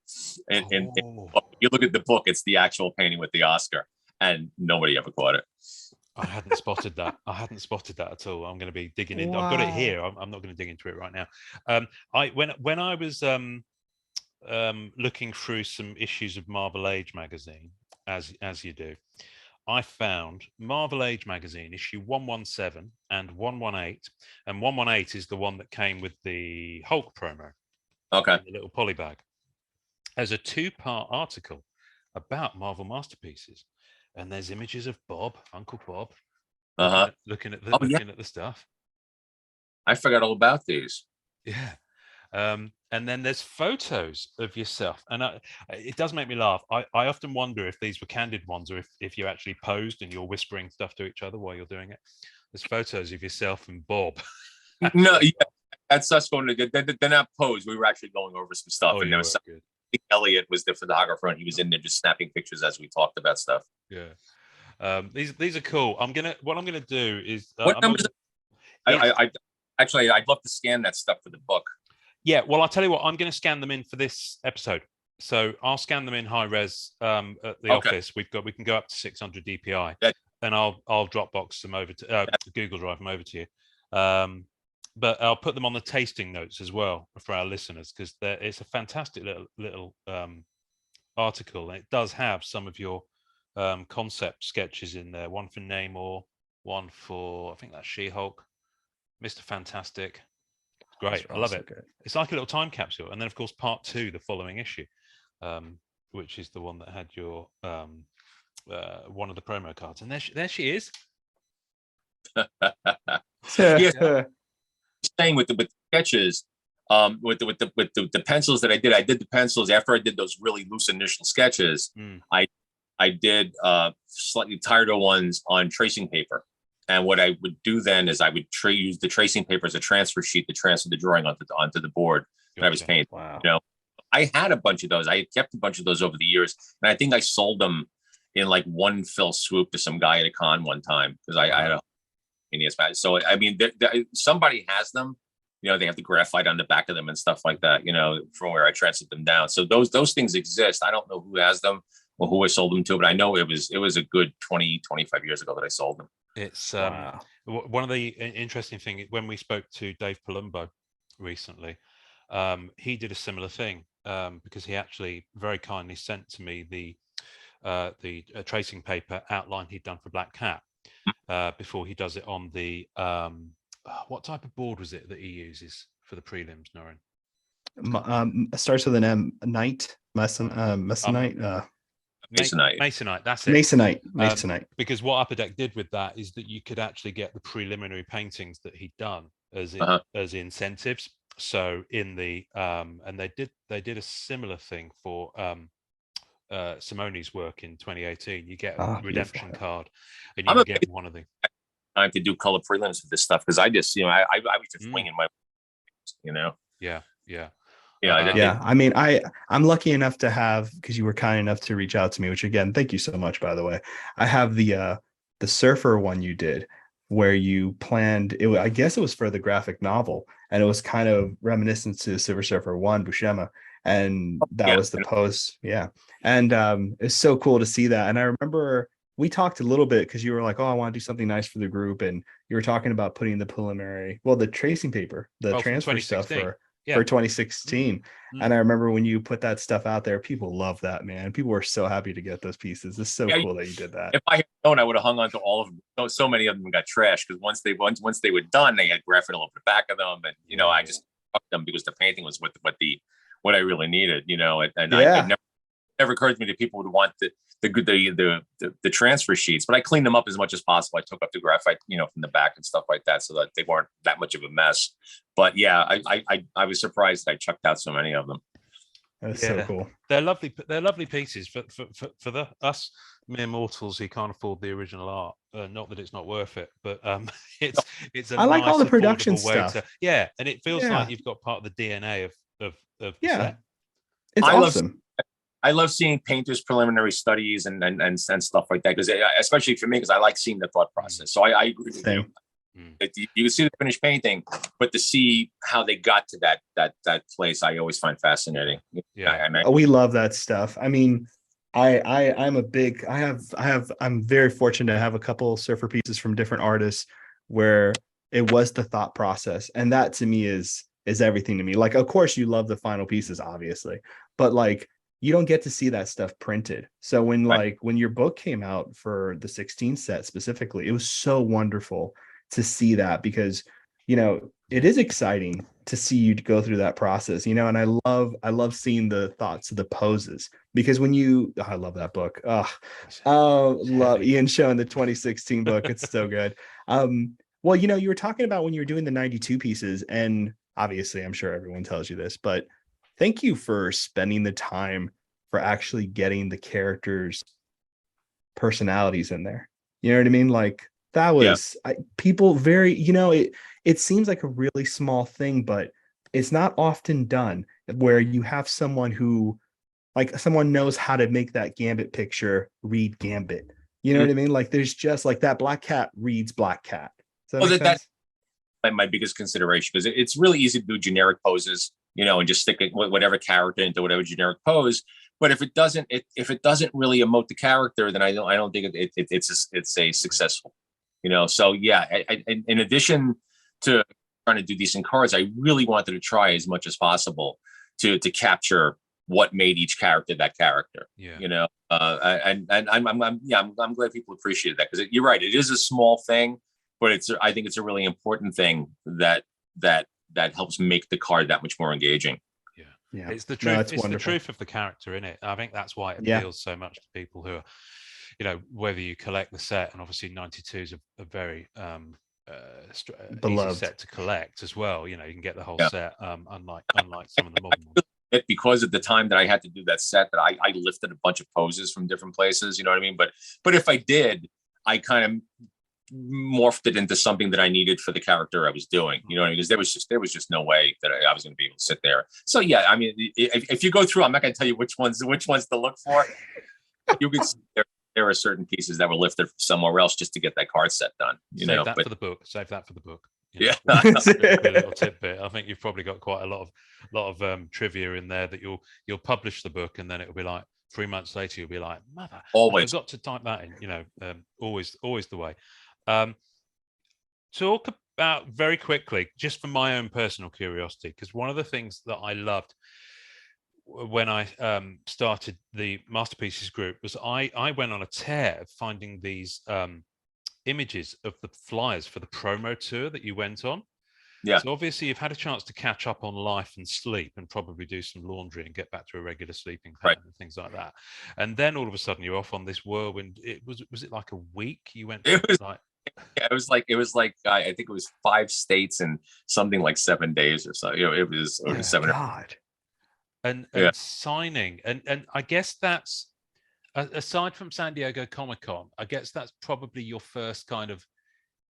And you look at the book, it's the actual painting with the Oscar, and nobody ever caught it.
I hadn't spotted that. At all. I'm going to be digging in. Wow. I've got it here. I'm not going to dig into it right now. When I was looking through some issues of Marvel Age magazine, as you do, I found Marvel Age magazine issue 117 and 118, and 118 is the one that came with the Hulk promo.
Okay.
The little poly bag. As a 2-part article about Marvel Masterpieces. And there's images of Uncle Bob, looking at the stuff. I
forgot all about these.
Yeah, and then there's photos of yourself, and it does make me laugh. I often wonder if these were candid ones, or if you actually posed and you're whispering stuff to each other while you're doing it. There's photos of yourself and Bob.
No, yeah, that's us going to. They're not posed. We were actually going over some stuff, and there was something. Elliot was the photographer, and he was in there just snapping pictures as we talked about stuff.
Yeah, these are cool. What I'm gonna do is
what numbers? I'd love to scan that stuff for the book.
Yeah, well, I'll tell you what. I'm gonna scan them in for this episode. So I'll scan them in high res at the office. We can go up to 600 DPI, and I'll Dropbox them over to Google Drive them over to you. But I'll put them on the tasting notes as well for our listeners, because it's a fantastic little article. And it does have some of your concept sketches in there. One for Namor, one for, I think that's She-Hulk, Mr. Fantastic. Great. I love it. Good. It's like a little time capsule. And then, of course, part 2, the following issue, which is the one that had your one of the promo cards. And there she is.
Yeah. Saying with the sketches, with the pencils that I did the pencils after I did those really loose initial sketches. I did slightly tighter ones on tracing paper, and what I would do then is I would use the tracing paper as a transfer sheet to transfer the drawing onto the board that I was painting.
Wow.
You know, I had a bunch of those. I had kept a bunch of those over the years, and I think I sold them in like one fell swoop to some guy at a con one time because I had a. So I mean, somebody has them. You know, they have the graphite on the back of them and stuff like that. You know, from where I transferred them down. So those things exist. I don't know who has them or who I sold them to, but I know it was a good 20, 25 years ago that I sold them.
It's
wow.
One of the interesting things when we spoke to Dave Palumbo recently, he did a similar thing because he actually very kindly sent to me the tracing paper outline he'd done for Black Cat before he does it on the what type of board was it that he uses for the prelims, Norrin?
Starts with an M. Knight, Masonite.
Masonite, that's it.
Masonite.
Because what Upper Deck did with that is that you could actually get the preliminary paintings that he'd done as incentives. So in the and they did a similar thing for Simone's work in 2018. You get a redemption card, and you can get one of the
time to do color prelims with this stuff because I just I was just winging my,
Yeah. I mean, I'm lucky enough to have, because you were kind enough to reach out to me, which again, thank you so much, by the way. I have the surfer one you did where you planned it. I guess it was for the graphic novel, and it was kind of reminiscent to Silver Surfer 1 Buscema, and that was the pose. Yeah. And it's so cool to see that. And I remember we talked a little bit because you were like, oh, I want to do something nice for the group, and you were talking about putting the preliminary, the tracing paper, the transfer stuff for 2016. And I remember when you put that stuff out there, people love that, man. People were so happy to get those pieces. It's so cool that you did that.
If I had known, I would have hung on to all of them. So many of them got trashed because once they were done, they had graphite all over the back of them, and I just fucked them because the painting was what I really needed, and I never occurred to me that people would want the transfer sheets, but I cleaned them up as much as possible. I took up the graphite, from the back and stuff like that, so that they weren't that much of a mess. But yeah, I was surprised that I chucked out so many of them.
That's so cool.
They're lovely. They're lovely pieces for us mere mortals who can't afford the original art. Not that it's not worth it, but it's a
I like
nice,
all the production
way
stuff.
and it feels like you've got part of the DNA of the set.
It's awesome.
I love seeing painters' preliminary studies and stuff like that, because especially for me, because I like seeing the thought process. So I agree with you. You can see the finished painting, but to see how they got to that place, I always find fascinating.
We love that stuff. I mean, I'm very fortunate to have a couple surfer pieces from different artists where it was the thought process, and that to me is everything to me. Like, of course, you love the final pieces, obviously, but like, you don't get to see that stuff printed. So when when your book came out for the 16 set specifically, it was so wonderful to see that, because it is exciting to see you go through that process, and I love seeing the thoughts of the poses, because I love that book. Love Ian showing the 2016 book. It's so good. Well, you were talking about when you were doing the 92 pieces, and obviously I'm sure everyone tells you this, but thank you for spending the time for actually getting the characters' personalities in there. You know what I mean? Like, that was people very, it seems like a really small thing, but it's not often done where you have someone who, like, someone knows how to make that Gambit picture read Gambit. You know what I mean? Like, there's just like that Black Cat reads Black Cat.
That's my biggest consideration, because it's really easy to do generic poses, and just stick whatever character into whatever generic pose. But if it doesn't really emote the character, then I don't think it's a successful. So yeah. In addition to trying to do decent cards, I really wanted to try as much as possible to capture what made each character that character. And I'm glad people appreciated that, because you're right, it is a small thing, but I think it's a really important thing that helps make the card that much more engaging.
Yeah, it's the truth. No, it's the truth of the character in it. I think that's why it appeals so much to people who are, whether you collect the set, and obviously 92 is a very easy set to collect as well. You can get the whole set, unlike some of the modern ones.
Because at the time that I had to do that set, that I lifted a bunch of poses from different places. You know what I mean? But if I did, I kind of morphed it into something that I needed for the character I was doing, because there was just no way that I was going to be able to sit there. So yeah, I mean, if you go through, I'm not going to tell you which ones to look for. You can see there are certain pieces that were lifted from somewhere else just to get that card set done.
Save that for the book. Save that for the book.
Yeah,
a little tidbit. I think you've probably got quite a lot of trivia in there that you'll publish the book, and then it'll be like 3 months later you'll be like, mother,
always
I've got to type that in. Always the way. Talk about very quickly, just for my own personal curiosity, because one of the things that I loved when I started the Masterpieces group was I went on a tear of finding these images of the flyers for the promo tour that you went on.
Yeah.
So obviously you've had a chance to catch up on life and sleep and probably do some laundry and get back to a regular sleeping pattern and things like that. And then all of a sudden you're off on this whirlwind. Was it like a week you went?
It was like, yeah, it was like I think it was 5 states and something like 7 days or so. It was 7.
God.
And signing and I guess that's aside from San Diego Comic-Con, I guess that's probably your first kind of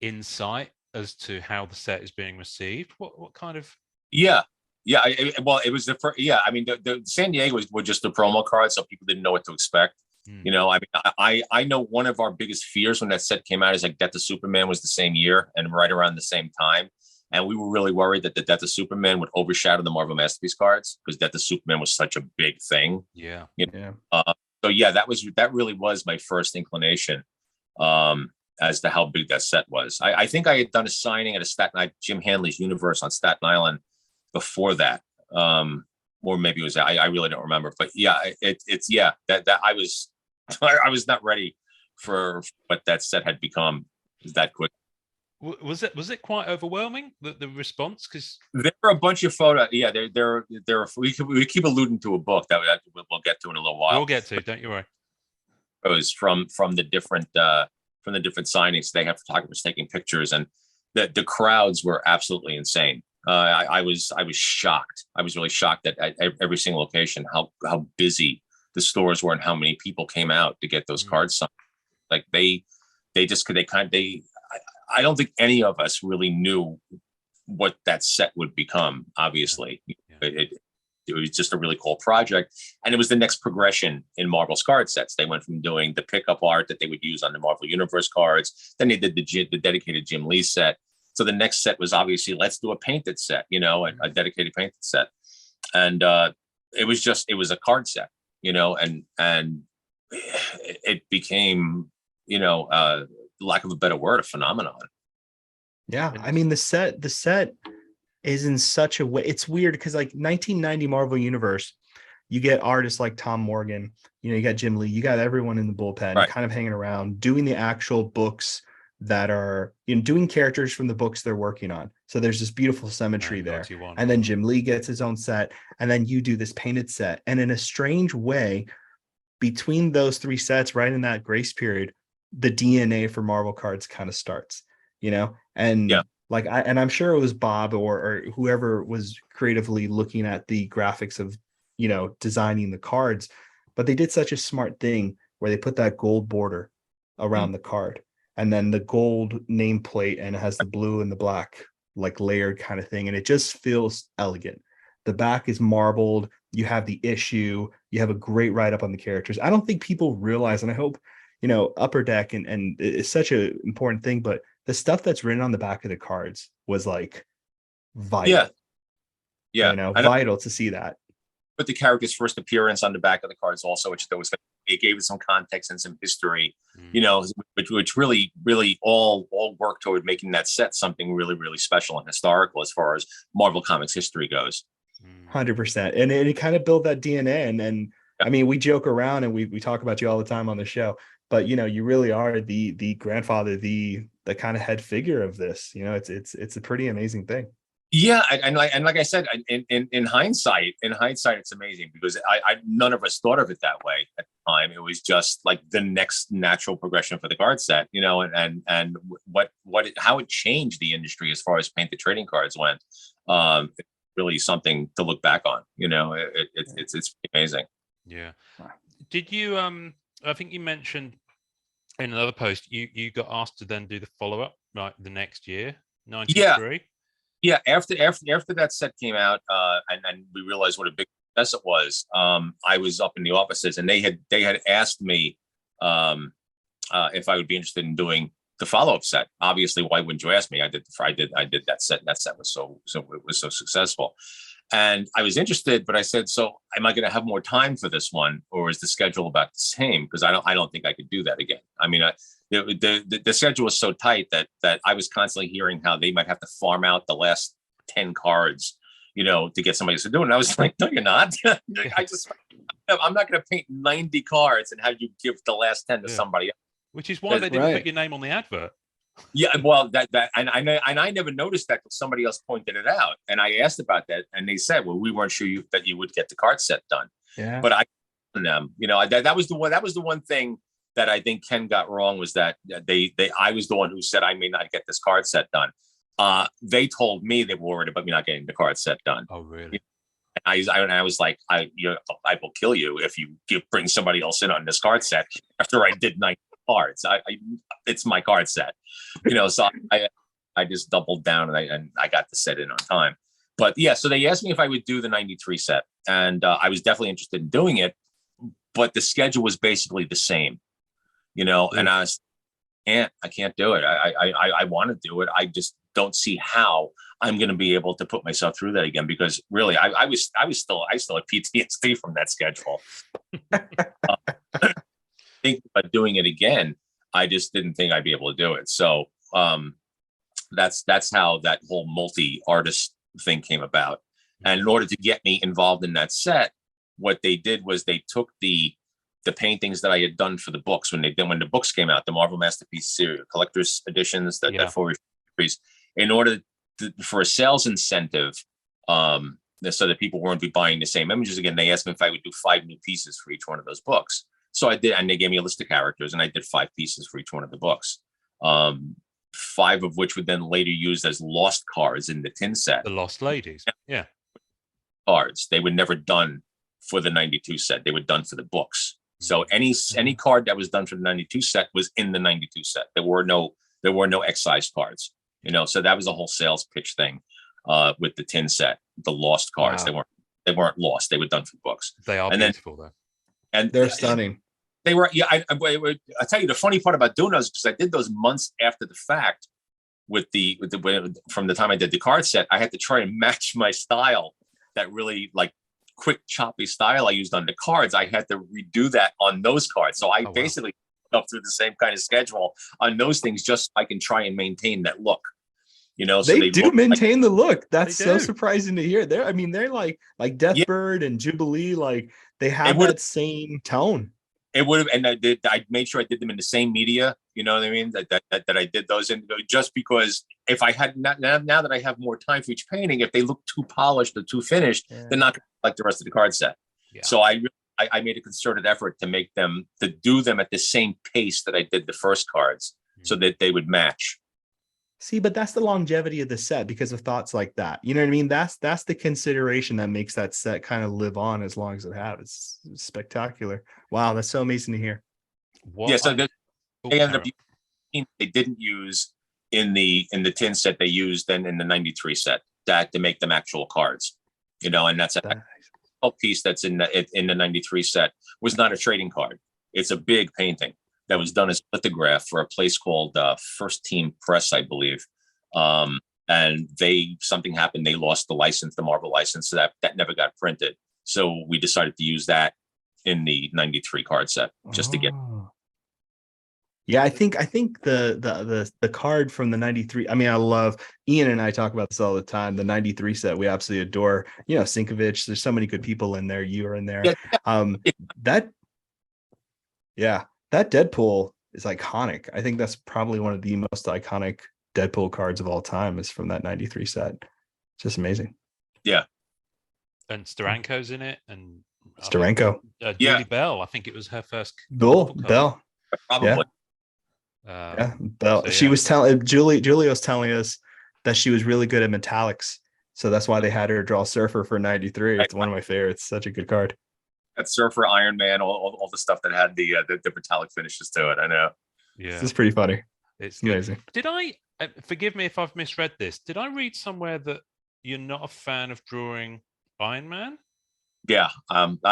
insight as to how the set is being received. What kind of?
Well, it was the first. Yeah, I mean, the San Diego were just the promo cards, so people didn't know what to expect. I mean, I know one of our biggest fears when that set came out is like Death of Superman was the same year and right around the same time, and we were really worried that the Death of Superman would overshadow the Marvel Masterpiece cards because Death of Superman was such a big thing.
Yeah.
So that really was my first inclination. As to how big that set was. I think I had done a signing at a Staten Island, Jim Hanley's Universe on Staten Island before that. Or maybe it was, I really don't remember, but yeah, that I was not ready for what that set had become that quick.
Was it quite overwhelming, the response? Because
there were a bunch of photos. Yeah, there we keep alluding to a book that we'll get to in a little while.
We'll get to, don't you worry.
It was from the different signings. They have photographers taking pictures, and the crowds were absolutely insane. I was shocked. I was really shocked at every single location how busy the stores were and how many people came out to get those cards signed. Like I don't think any of us really knew what that set would become. Obviously, it was just a really cool project, and it was the next progression in Marvel's card sets. They went from doing the pickup art that they would use on the Marvel Universe cards, then they did the dedicated Jim Lee set. So the next set was obviously let's do a painted set, a dedicated painted set, and it was a card set, and it became, lack of a better word, a phenomenon.
Yeah, I mean the set is in such a way. It's weird because like 1990 Marvel Universe, you get artists like Tom Morgan, you got Jim Lee, you got everyone in the bullpen kind of hanging around doing the actual books that are doing characters from the books they're working on. So there's this beautiful symmetry there. And then Jim Lee gets his own set, and then you do this painted set. And in a strange way, between those 3 sets, right in that grace period, the DNA for Marvel cards kind of starts, and like I'm sure it was Bob or whoever was creatively looking at the graphics of, designing the cards, but they did such a smart thing where they put that gold border around the card, and then the gold nameplate, and it has the blue and the black like layered kind of thing, and it just feels elegant. The back is marbled. You have the issue. You have a great write-up on the characters. I don't think people realize, and I hope, Upper Deck and it's such an important thing, but the stuff that's written on the back of the cards was like vital. Yeah. Vital to see that.
But the character's first appearance on the back of the cards also, which it gave it some context and some history, which really, really all worked toward making that set something really, really special and historical as far as Marvel Comics history goes.
100%. And it kind of built that DNA. And I mean, we joke around and we talk about you all the time on the show, but you really are the grandfather, the kind of head figure of this. It's a pretty amazing thing.
Yeah, and like I said, in hindsight, it's amazing because I none of us thought of it that way at the time. It was just like the next natural progression for the card set, and how it changed the industry as far as painted trading cards went. It's really something to look back on. It's amazing.
Yeah. Did you? I think you mentioned in another post you got asked to then do the follow-up right the next year, 93.
Yeah, after that set came out, and then we realized what a big success it was. I was up in the offices, and they had asked me if I would be interested in doing the follow-up set. Obviously, why wouldn't you ask me? I did that set, and that set was so successful, and I was interested. But I said, so am I going to have more time for this one, or is the schedule about the same? Because I don't think I could do that again. I mean, the schedule was so tight that I was constantly hearing how they might have to farm out the last 10 cards, to get somebody to do it. And I was like, no, you're not. I'm not going to paint 90 cards and have you give the last 10 to somebody else.
Which is why they didn't put your name on the advert.
Yeah, well, and I never noticed that till somebody else pointed it out, and I asked about that, and they said, "Well, we weren't sure that you would get the card set done."
Yeah,
but I, them, that was the one thing that I think Ken got wrong, was that I was the one who said I may not get this card set done. They told me they were worried about me not getting the card set done.
Oh, really?
I was like, I will kill you if you bring somebody else in on this card set after I did 9 cards. It's my card set, so I just doubled down and I got the set in on time. But yeah, so they asked me if I would do the 93 set, and I was definitely interested in doing it, but the schedule was basically the same, and I was, I can't do it. I want to do it. I just don't see how I'm going to be able to put myself through that again, because really I still had PTSD from that schedule. Think about doing it again, I just didn't think I'd be able to do it. So that's how that whole multi-artist thing came about. And in order to get me involved in that set, what they did was they took the paintings that I had done for the books when the books came out, the Marvel Masterpiece series, collector's editions, that 4 series, in order for a sales incentive, so that people weren't be buying the same images again. They asked me if I would do 5 new pieces for each one of those books. So I did, and they gave me a list of characters, and I did 5 pieces for each one of the books. 5 of which would then later used as lost cards in the tin set.
The Lost Ladies, yeah.
Cards they were never done for the 92 set; they were done for the books. So any card that was done for the 92 set was in the 92 set. There were no excised cards. So that was a whole sales pitch thing with the tin set. The lost cards, wow. They weren't lost; they were done for books.
They are beautiful, though,
and
they're stunning.
They were, yeah. I tell you, the funny part about doing those, because I did those months after the fact. From the time I did the card set, I had to try and match my style, that really like quick choppy style I used on the cards. I had to redo that on those cards. So I basically up through the same kind of schedule on those things, just so I can try and maintain that look. So
they do maintain the look. That's so surprising to hear. They're like Deathbird and Jubilee, like they have that same tone.
It would have, and I made sure I did them in the same media. You know what I mean? That I did those in, just because if I had now that I have more time for each painting, if they look too polished or too finished, they're not going to like the rest of the card set. Yeah. So I made a concerted effort to do them at the same pace that I did the first cards, so that they would match.
See, but that's the longevity of the set because of thoughts like that. You know what I mean? That's the consideration that makes that set kind of live on as long as it has. It's spectacular. Wow, that's so amazing to hear.
So they ended up, they didn't use in the tin set. They used then in the 93 set that to make them actual cards. And that's a piece that's in the 93 set was not a trading card. It's a big painting that was done as lithograph for a place called First Team Press, I believe. And something happened. They lost the license, the Marvel license, so that never got printed. So we decided to use that in the 93 card set just to get.
Yeah, I think the card from the 93. I mean, I love Ian and I talk about this all the time. The 93 set we absolutely adore. Sinkovich. There's so many good people in there. You are in there. That Deadpool is iconic. I think that's probably one of the most iconic Deadpool cards of all time is from that 93 set. It's just amazing.
Yeah.
And Steranko's in it. And
Steranko.
Julie Bell. I think it was her first.
Bell.
Probably.
Bell. So, she was telling Julie was telling us that she was really good at metallics. So that's why they had her draw Surfer for 93. It's one of my favorites. Such a good card.
That Surfer, Iron Man, all the stuff that had the metallic finishes to it. I know.
Yeah, this is pretty funny.
It's
amazing.
Did I forgive me if I've misread this? Did I read somewhere that you're not a fan of drawing Iron Man?
Yeah.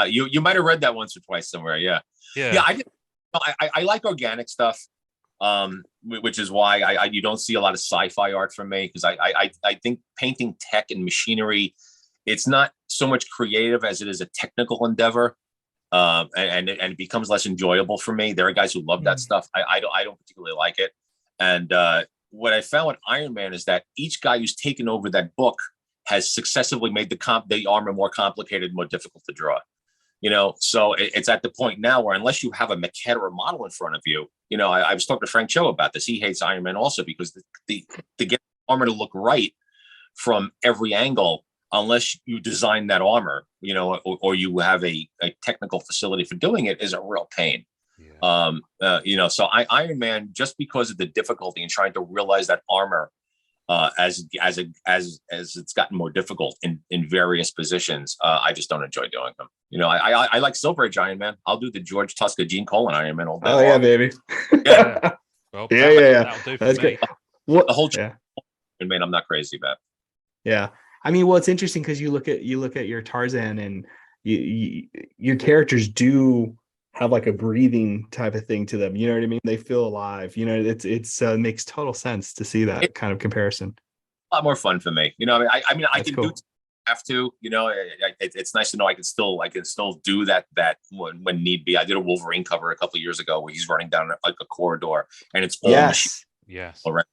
You might have read that once or twice somewhere. Yeah. I like organic stuff. Which is why you don't see a lot of sci-fi art from me, because I think painting tech and machinery, it's not so much creative as it is a technical endeavor. and it becomes less enjoyable for me. There are guys who love that stuff. I don't particularly like it. And what I found with Iron Man is that each guy who's taken over that book has successively made the armor more complicated, more difficult to draw. So it's at the point now where unless you have a maquette or a model in front of you, I was talking to Frank Cho about this. He hates Iron Man also because to get armor to look right from every angle, unless you design that armor, or you have a technical facility for doing it, is a real pain. Yeah. So Iron Man, just because of the difficulty in trying to realize that armor, as it's gotten more difficult in various positions, I just don't enjoy doing them. I like Silver Age Iron Man. I'll do the George Tuska, Gene Colan Iron Man all day.
Oh yeah, baby.
Yeah. Well,
yeah.
That'll do for
That's
me.
great. What
the whole Iron Man, I'm not crazy about.
Yeah, I mean, well, it's interesting because you look at your Tarzan, and your characters do have like a breathing type of thing to them. You know what I mean? They feel alive. It's makes total sense to see that kind of comparison.
A lot more fun for me. I mean, I
That's
can
cool.
do have to. It's nice to know I can still do that when need be. I did a Wolverine cover a couple of years ago where he's running down like a corridor, and it's all machine.
Yes.
All right.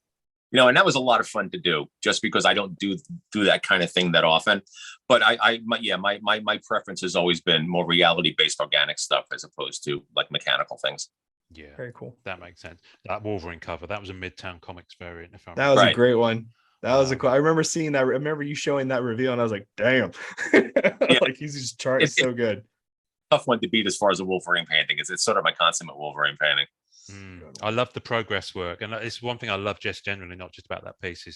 And that was a lot of fun to do just because I don't do that kind of thing that often. But my preference has always been more reality-based organic stuff as opposed to like mechanical things.
Yeah.
Very cool.
That makes sense. That Wolverine cover, that was a Midtown Comics variant.
That was a great one. That was I remember seeing that. I remember you showing that reveal, and I was like, damn. Like he's just charting so good.
Tough one to beat as far as a Wolverine painting. It's sort of my consummate Wolverine painting.
I love the progress work, and it's one thing I love just generally, not just about that piece,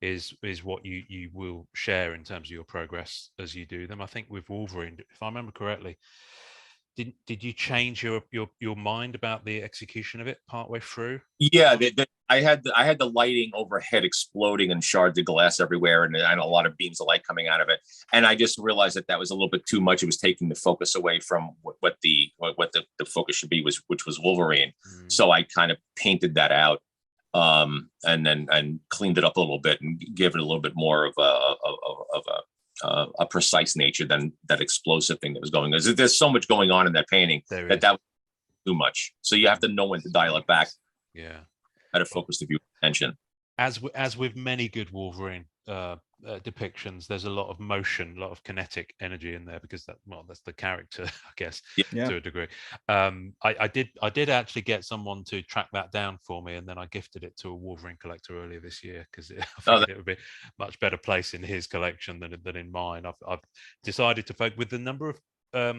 is what you will share in terms of your progress as you do them. I think with Wolverine, if I remember correctly, did you change your mind about the execution of it partway through?
Yeah, I had the lighting overhead exploding and shards of glass everywhere, and a lot of beams of light coming out of it. And I just realized that was a little bit too much. It was taking the focus away from what the focus should be, which was Wolverine. So I kind of painted that out, and cleaned it up a little bit and gave it a little bit more of a precise nature than that explosive thing that was going on. There's so much going on in that painting that was too much. So you have to know when to dial it back.
Yeah.
How to focus the viewer attention.
As with many good Wolverine depictions, there's a lot of motion, a lot of kinetic energy in there because that's the character, I guess, to a degree. I did actually get someone to track that down for me, and then I gifted it to a Wolverine collector earlier this year because I think it would be a much better place in his collection than in mine. I've decided to focus with the number of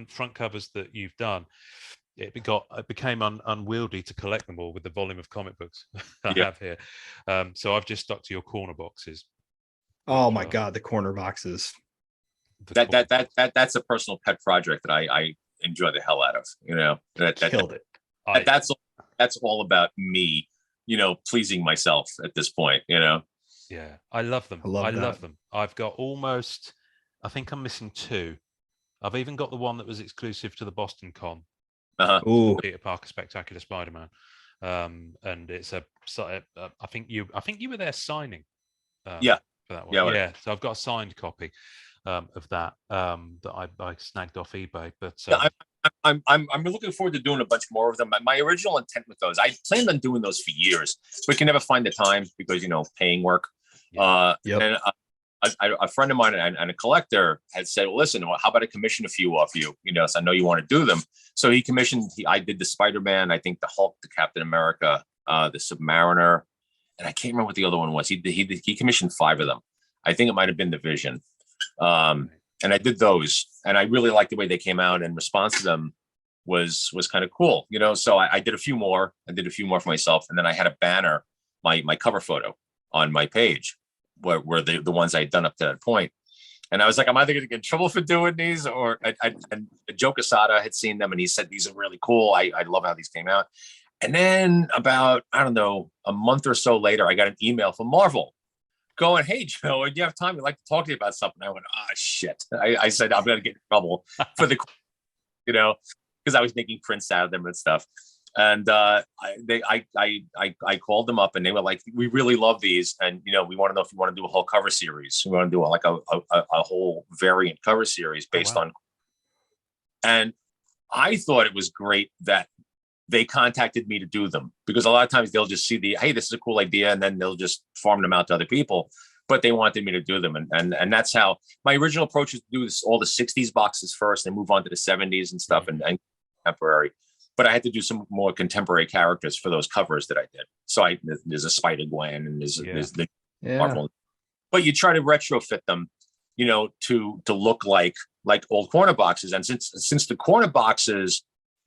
front covers that you've done. It became unwieldy to collect them all with the volume of comic books I have here. So I've just stuck to your corner boxes.
Oh my God, the corner boxes.
That's a personal pet project that I enjoy the hell out of.
Killed it.
That's all about me, pleasing myself at this point. Yeah,
I love them.
I
love them. I've got almost. I think I'm missing 2. I've even got the one that was exclusive to the Boston Con. Peter Parker Spectacular Spider-Man, and it's I think you were there signing for that one. So I've got a signed copy of that that I snagged off eBay. But
I'm looking forward to doing a bunch more of them. My original intent with those, I planned on doing those for years, but can never find the time because paying work. And a friend of mine and a collector had said, well, listen, how about I commission a few off you? So I know you want to do them. So he commissioned, I did the Spider-Man, I think the Hulk, the Captain America, the Submariner, and I can't remember what the other one was. He commissioned 5 of them. I think it might have been the Vision. And I did those, and I really liked the way they came out, and response to them was kind of cool. So I did a few more. I did a few more for myself, and then I had a banner, my cover photo on my page, were the ones I had done up to that point. And I was like, I'm either going to get in trouble for doing these, or and Joe Quesada had seen them and he said, these are really cool. I love how these came out. And then about, I don't know, a month or so later, I got an email from Marvel going, hey, Joe, do you have time? We'd like to talk to you about something. I went, shit. I said, I'm going to get in trouble for the, because I was making prints out of them and stuff. And I called them up and they were like, we really love these. And, we want to know if you want to do a whole cover series. We want to do a whole variant cover series based on. And I thought it was great that they contacted me to do them, because a lot of times they'll just see hey, this is a cool idea, and then they'll just farm them out to other people. But they wanted me to do them, and that's how my original approach is to do all the 60s boxes first, and move on to the 70s and stuff, and contemporary. But I had to do some more contemporary characters for those covers that I did. So there's a Spider-Gwen, and there's the Marvel. But you try to retrofit them, to look like old corner boxes. And since the corner boxes,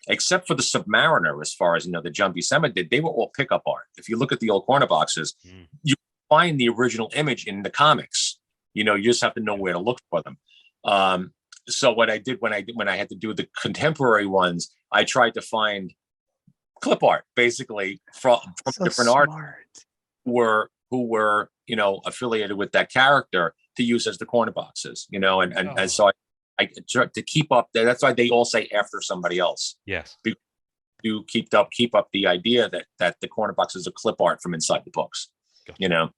except for the Submariner, as far as the John Buscema did, they were all pickup art. If you look at the old corner boxes, you find the original image in the comics. You just have to know where to look for them. So what I did when I had to do the contemporary ones, I tried to find clip art basically from different artists who were affiliated with that character to use as the corner boxes. And so I tried to keep up there. That's why they all say after somebody else.
Yes.
To keep up the idea that the corner boxes are clip art from inside the books. Gotcha.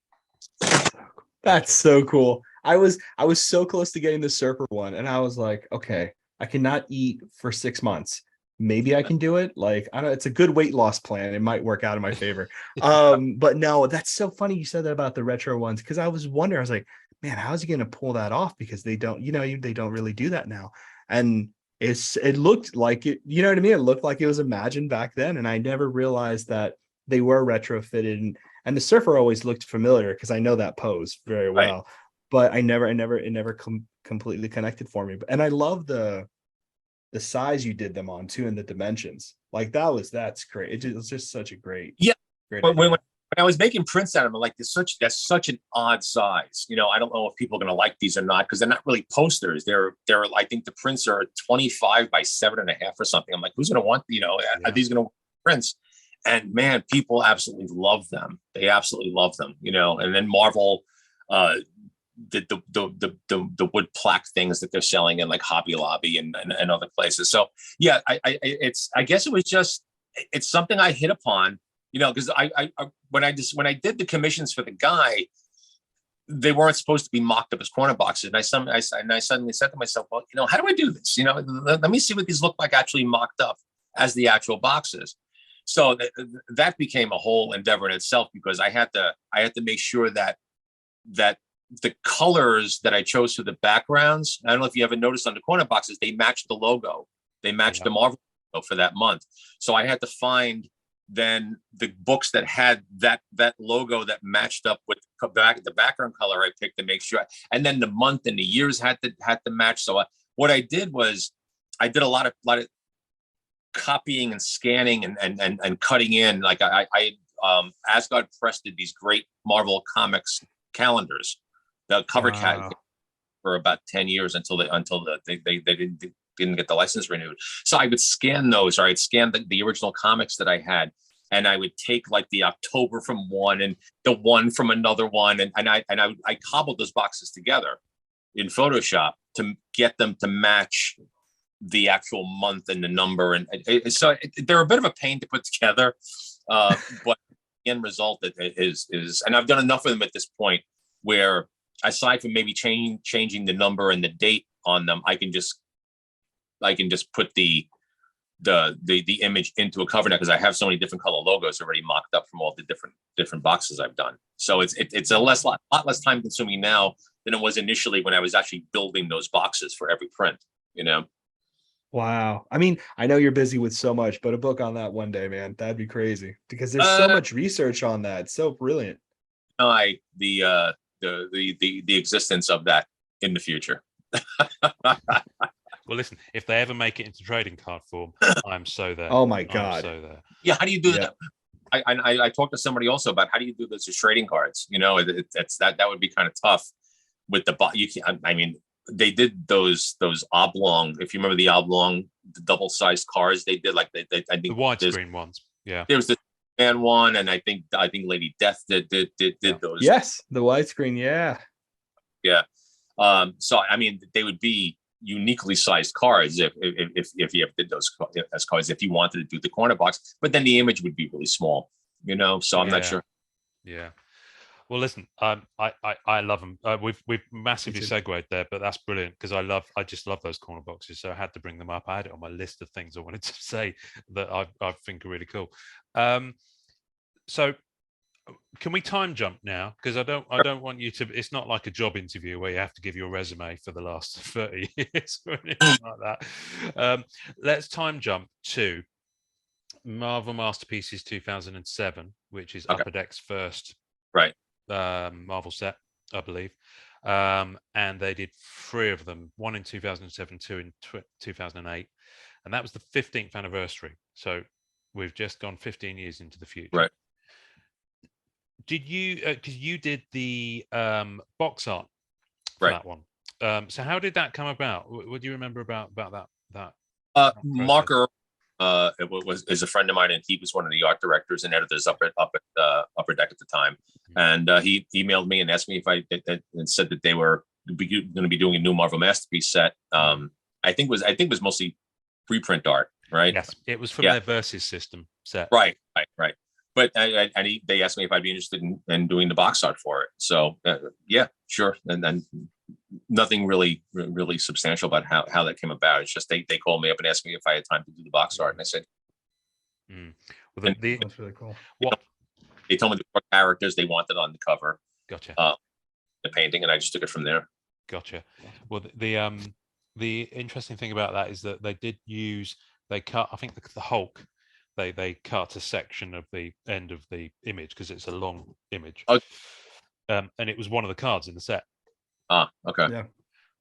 That's so cool. I was so close to getting the Surfer one, and I was like, okay, I cannot eat for 6 months. Maybe I can do it. Like, I don't know, it's a good weight loss plan. It might work out in my favor. But no, that's so funny you said that about the retro ones, because I was wondering, I was like, man, how is he going to pull that off? Because they don't, they don't really do that now. And it looked like it, you know what I mean? It looked like it was imagined back then. And I never realized that they were retrofitted. And the Surfer always looked familiar because I know that pose very well. Right. But it never completely connected for me. And I love the size you did them on too, and the dimensions. Like that's great. It was just such a great.
Great when I was making prints out of them, I'm like, that's such an odd size. I don't know if people are going to like these or not, because they're not really posters. They're I think the prints are 25 by 7.5 or something. I'm like, who's going to want? Are these going to want prints? And man, people absolutely love them. They absolutely love them. And then Marvel. The wood plaque things that they're selling in like Hobby Lobby and other places. So yeah, I guess it was just, it's something I hit upon, because when I did the commissions for the guy, they weren't supposed to be mocked up as corner boxes. And I suddenly said to myself, well, how do I do this? Let me see what these look like actually mocked up as the actual boxes. So that became a whole endeavor in itself, because I had to make sure that the colors that I chose for the backgrounds, I don't know if you ever noticed on the corner boxes, they matched the logo. They matched the Marvel logo for that month. So I had to find then the books that had that logo that matched up with the background color I picked to make sure. And then the month and the years had to match. So what I did was I did a lot of copying and scanning and cutting in. Like I Asgard Press did these great Marvel Comics calendars. The cover cat for about 10 years until they didn't get the license renewed. So I would scan those, or I'd scan the original comics that I had, and I would take like the October from one and the one from another one, and I cobbled those boxes together in Photoshop to get them to match the actual month and the number, and so they're a bit of a pain to put together, but the end result is, and I've done enough of them at this point where, aside from maybe changing the number and the date on them, I can just put the image into a cover now, because I have so many different color logos already mocked up from all the different boxes I've done. So it's a lot less time consuming now than it was initially when I was actually building those boxes for every print.
Wow. I mean, I know you're busy with so much, but a book on that one day, man, that'd be crazy, because there's so much research on that. It's so brilliant. The existence of that in the future.
Well, listen, if they ever make it into trading card form, I'm so there.
Oh my God.
I'm so there.
Yeah. How do you do that? I talked to somebody also about how do you do this as trading cards? That would be kind of tough with I mean, they did those oblong, if you remember the oblong, the double-sized cards they did, like I think
the widescreen ones. Yeah.
There was the Man one, and I think Lady Death did those.
Yes, the widescreen. Yeah.
So I mean, they would be uniquely sized cards if you ever did those as cards, if you wanted to do the corner box, but then the image would be really small. So I'm not sure.
Yeah. Well, listen, I love them. We've massively segued there, but that's brilliant because I just love those corner boxes. So I had to bring them up. I had it on my list of things I wanted to say that I think are really cool. So can we time jump now? Because I don't want you to. It's not like a job interview where you have to give your resume for the last 30 years or anything like that. Let's time jump to Marvel Masterpieces 2007, which is Upper Deck's first Marvel set, I believe. And they did 3 of them, one in 2007, 2 in 2008. And that was the 15th anniversary. So we've just gone 15 years into the future.
Right.
Did you, because you did the box art for that one. So how did that come about? What do you remember about that?
Marker is a friend of mine, and he was one of the art directors and editors up at Upper Deck at the time. And he emailed me and asked me if I and said that they were going to be doing a new Marvel Masterpiece set. I think it was mostly reprint art, right?
Yes, it was from their Versus system set.
Right. But they asked me if I'd be interested in doing the box art for it. So yeah, sure. And then nothing really substantial about how that came about. It's just they called me up and asked me if I had time to do the box art, and I said,
Well, that's really cool.
They told me the characters they wanted on the cover.
Gotcha.
The painting, and I just took it from there.
Gotcha. Well, the interesting thing about that is that they cut, I think the Hulk, they cut a section of the end of the image because it's a long image. And it was one of the cards in the set.
Okay.
Yeah.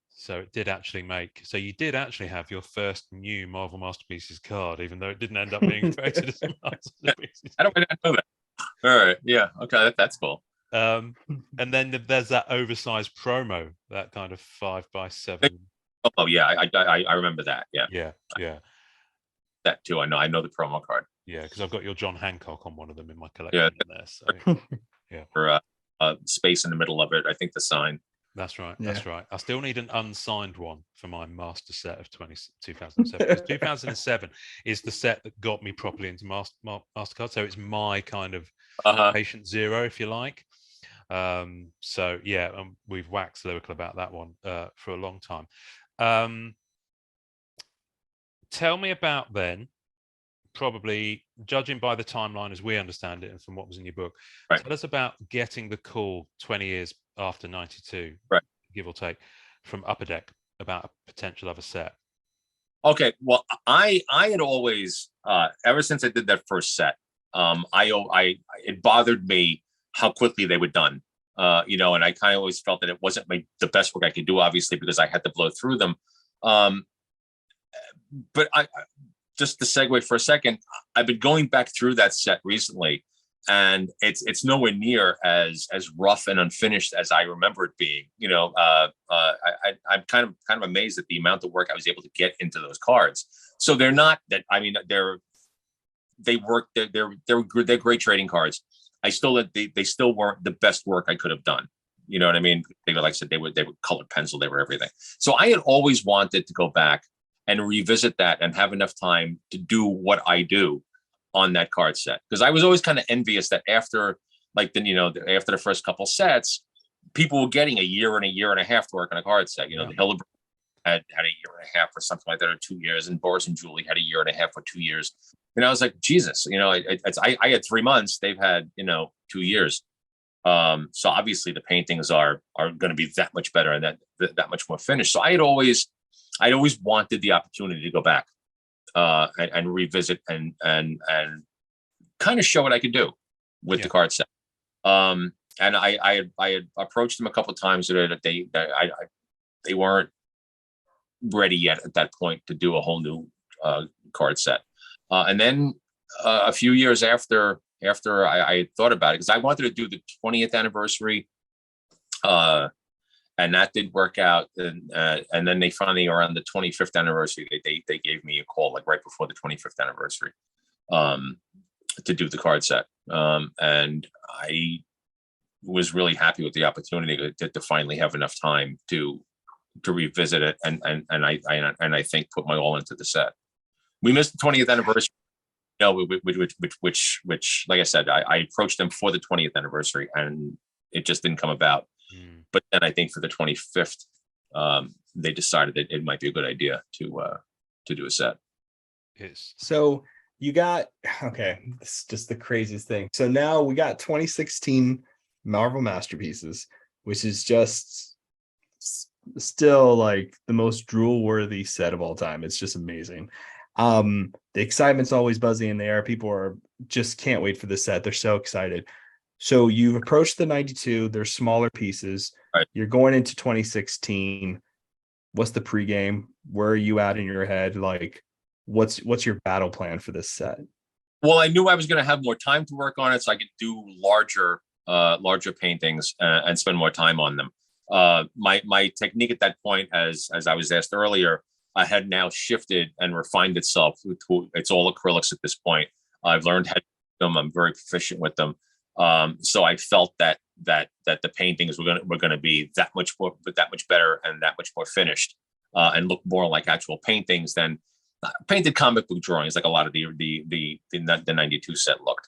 So it did actually you did actually have your first new Marvel Masterpieces card, even though it didn't end up being created as a Masterpieces.
I don't know that. All right. Yeah. Okay. That's cool.
And then there's that oversized promo, that kind of 5x7.
Oh yeah, I remember that. Yeah.
Yeah.
That too. I know the promo card.
Yeah, because I've got your John Hancock on one of them in my collection.
Yeah.
There. So yeah.
For space in the middle of it, I think the sign.
That's right. Yeah. That's right. I still need an unsigned one for my master set of 2007. Because 2007 is the set that got me properly into MasterCard. So it's my kind of patient zero, if you like. So yeah, we've waxed lyrical about that one for a long time. Tell me about then, probably judging by the timeline as we understand it and from what was in your book, tell us about getting the call 20 years after 92, give or take, from Upper Deck about a potential other set.
Okay, well, I had always, ever since I did that first set, it bothered me how quickly they were done. And I kind of always felt that it wasn't the best work I could do, obviously, because I had to blow through them. But I just to segue for a second, I've been going back through that set recently, and it's nowhere near as rough and unfinished as I remember it being. I'm kind of amazed at the amount of work I was able to get into those cards. So they're not that. I mean, they're great trading cards. They still weren't the best work I could have done. You know what I mean? They were, like I said, they were colored pencil. They were everything. So I had always wanted to go back and revisit that and have enough time to do what I do on that card set. Because I was always kind of envious that after the first couple sets, people were getting a year and a half to work on a card set. The Hilleberg had a year and a half or something like that, or 2 years, and Boris and Julie had a year and a half or 2 years. And I was like, Jesus, I had 3 months. They've had 2 years. So obviously the paintings are going to be that much better and that much more finished. So I'd always wanted the opportunity to go back and revisit and kind of show what I could do with the card set. And I had approached them a couple of times that they weren't ready yet at that point to do a whole new card set. And then a few years after I had thought about it, because I wanted to do the 20th anniversary, and that did work out. And then they finally, around the 25th anniversary, they gave me a call, like right before the 25th anniversary, to do the card set. And I was really happy with the opportunity to finally have enough time to revisit it, and I think put my all into the set. We missed the 20th anniversary, which like I said, I approached them for the 20th anniversary, and it just didn't come about. But then I think for the 25th, they decided that it might be a good idea to do a set.
Yes.
So you got, okay, this is just the craziest thing. So now we got 2016 Marvel Masterpieces, which is just still like the most drool-worthy set of all time. It's just amazing. The excitement's always buzzing in the air. People are just can't wait for the set. They're so excited. So you've approached the 92. They're smaller pieces.
Right.
You're going into 2016. What's the pregame? Where are you at in your head? Like, what's your battle plan for this set?
Well, I knew I was going to have more time to work on it, so I could do larger paintings and spend more time on them. My technique at that point, as I was asked earlier, I had now shifted and refined itself to it's all acrylics at this point. I've learned how to do them. I'm very proficient with them. So I felt that the paintings were going to be that much better and that much more finished, and look more like actual paintings than painted comic book drawings, like a lot of the 92 set looked.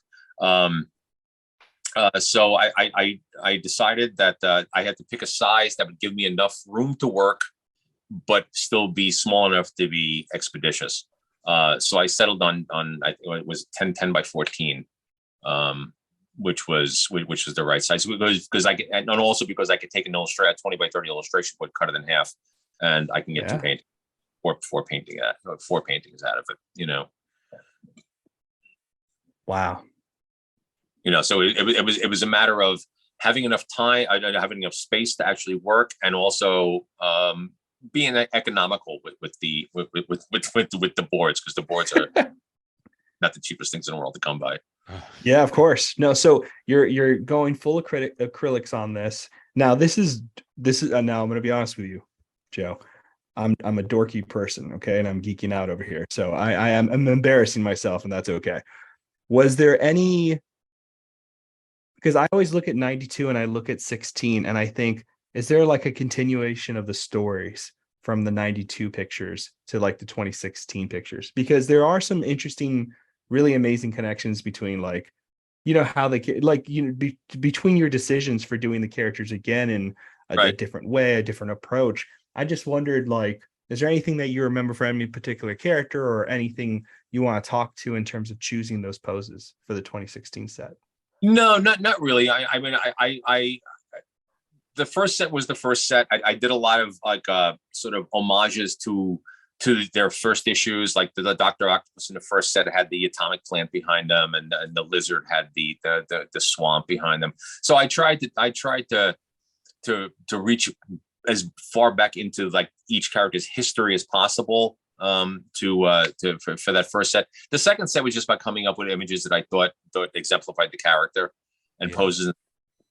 So I decided that I had to pick a size that would give me enough room to work, but still be small enough to be expeditious. So I settled on I think it was 10 by 14, which was the right size, because I could, and also because I could take an illustration, 20 by 30 illustration, would cut it in half, and I can get four paintings out of it. You know.
Wow.
You know, so it was a matter of having enough time, having enough space to actually work, and also being economical with the boards, because the boards are not the cheapest things in the world to come by.
Yeah, of course. No, so you're going full acrylics on this. Now this is now I'm going to be honest with you, Joe. I'm a dorky person, okay, and I'm geeking out over here. So I'm embarrassing myself, and that's okay. Was there any? Because I always look at 92 and I look at 16 and I think, is there like a continuation of the stories from the 92 pictures to like the 2016 pictures? Because there are some interesting, really amazing connections between, like, you know, how they like, you know, between your decisions for doing the characters again in a different way, a different approach. I just wondered, like, is there anything that you remember for any particular character, or anything you want to talk to in terms of choosing those poses for the 2016 set?
No, not really. I mean, the first set was the first set. I did a lot of like sort of homages to their first issues, like the Dr. Octopus in the first set had the atomic plant behind them, and the lizard had the swamp behind them. So I tried to reach as far back into like each character's history as possible. For that first set. The second set was just by coming up with images that I thought exemplified the character and poses and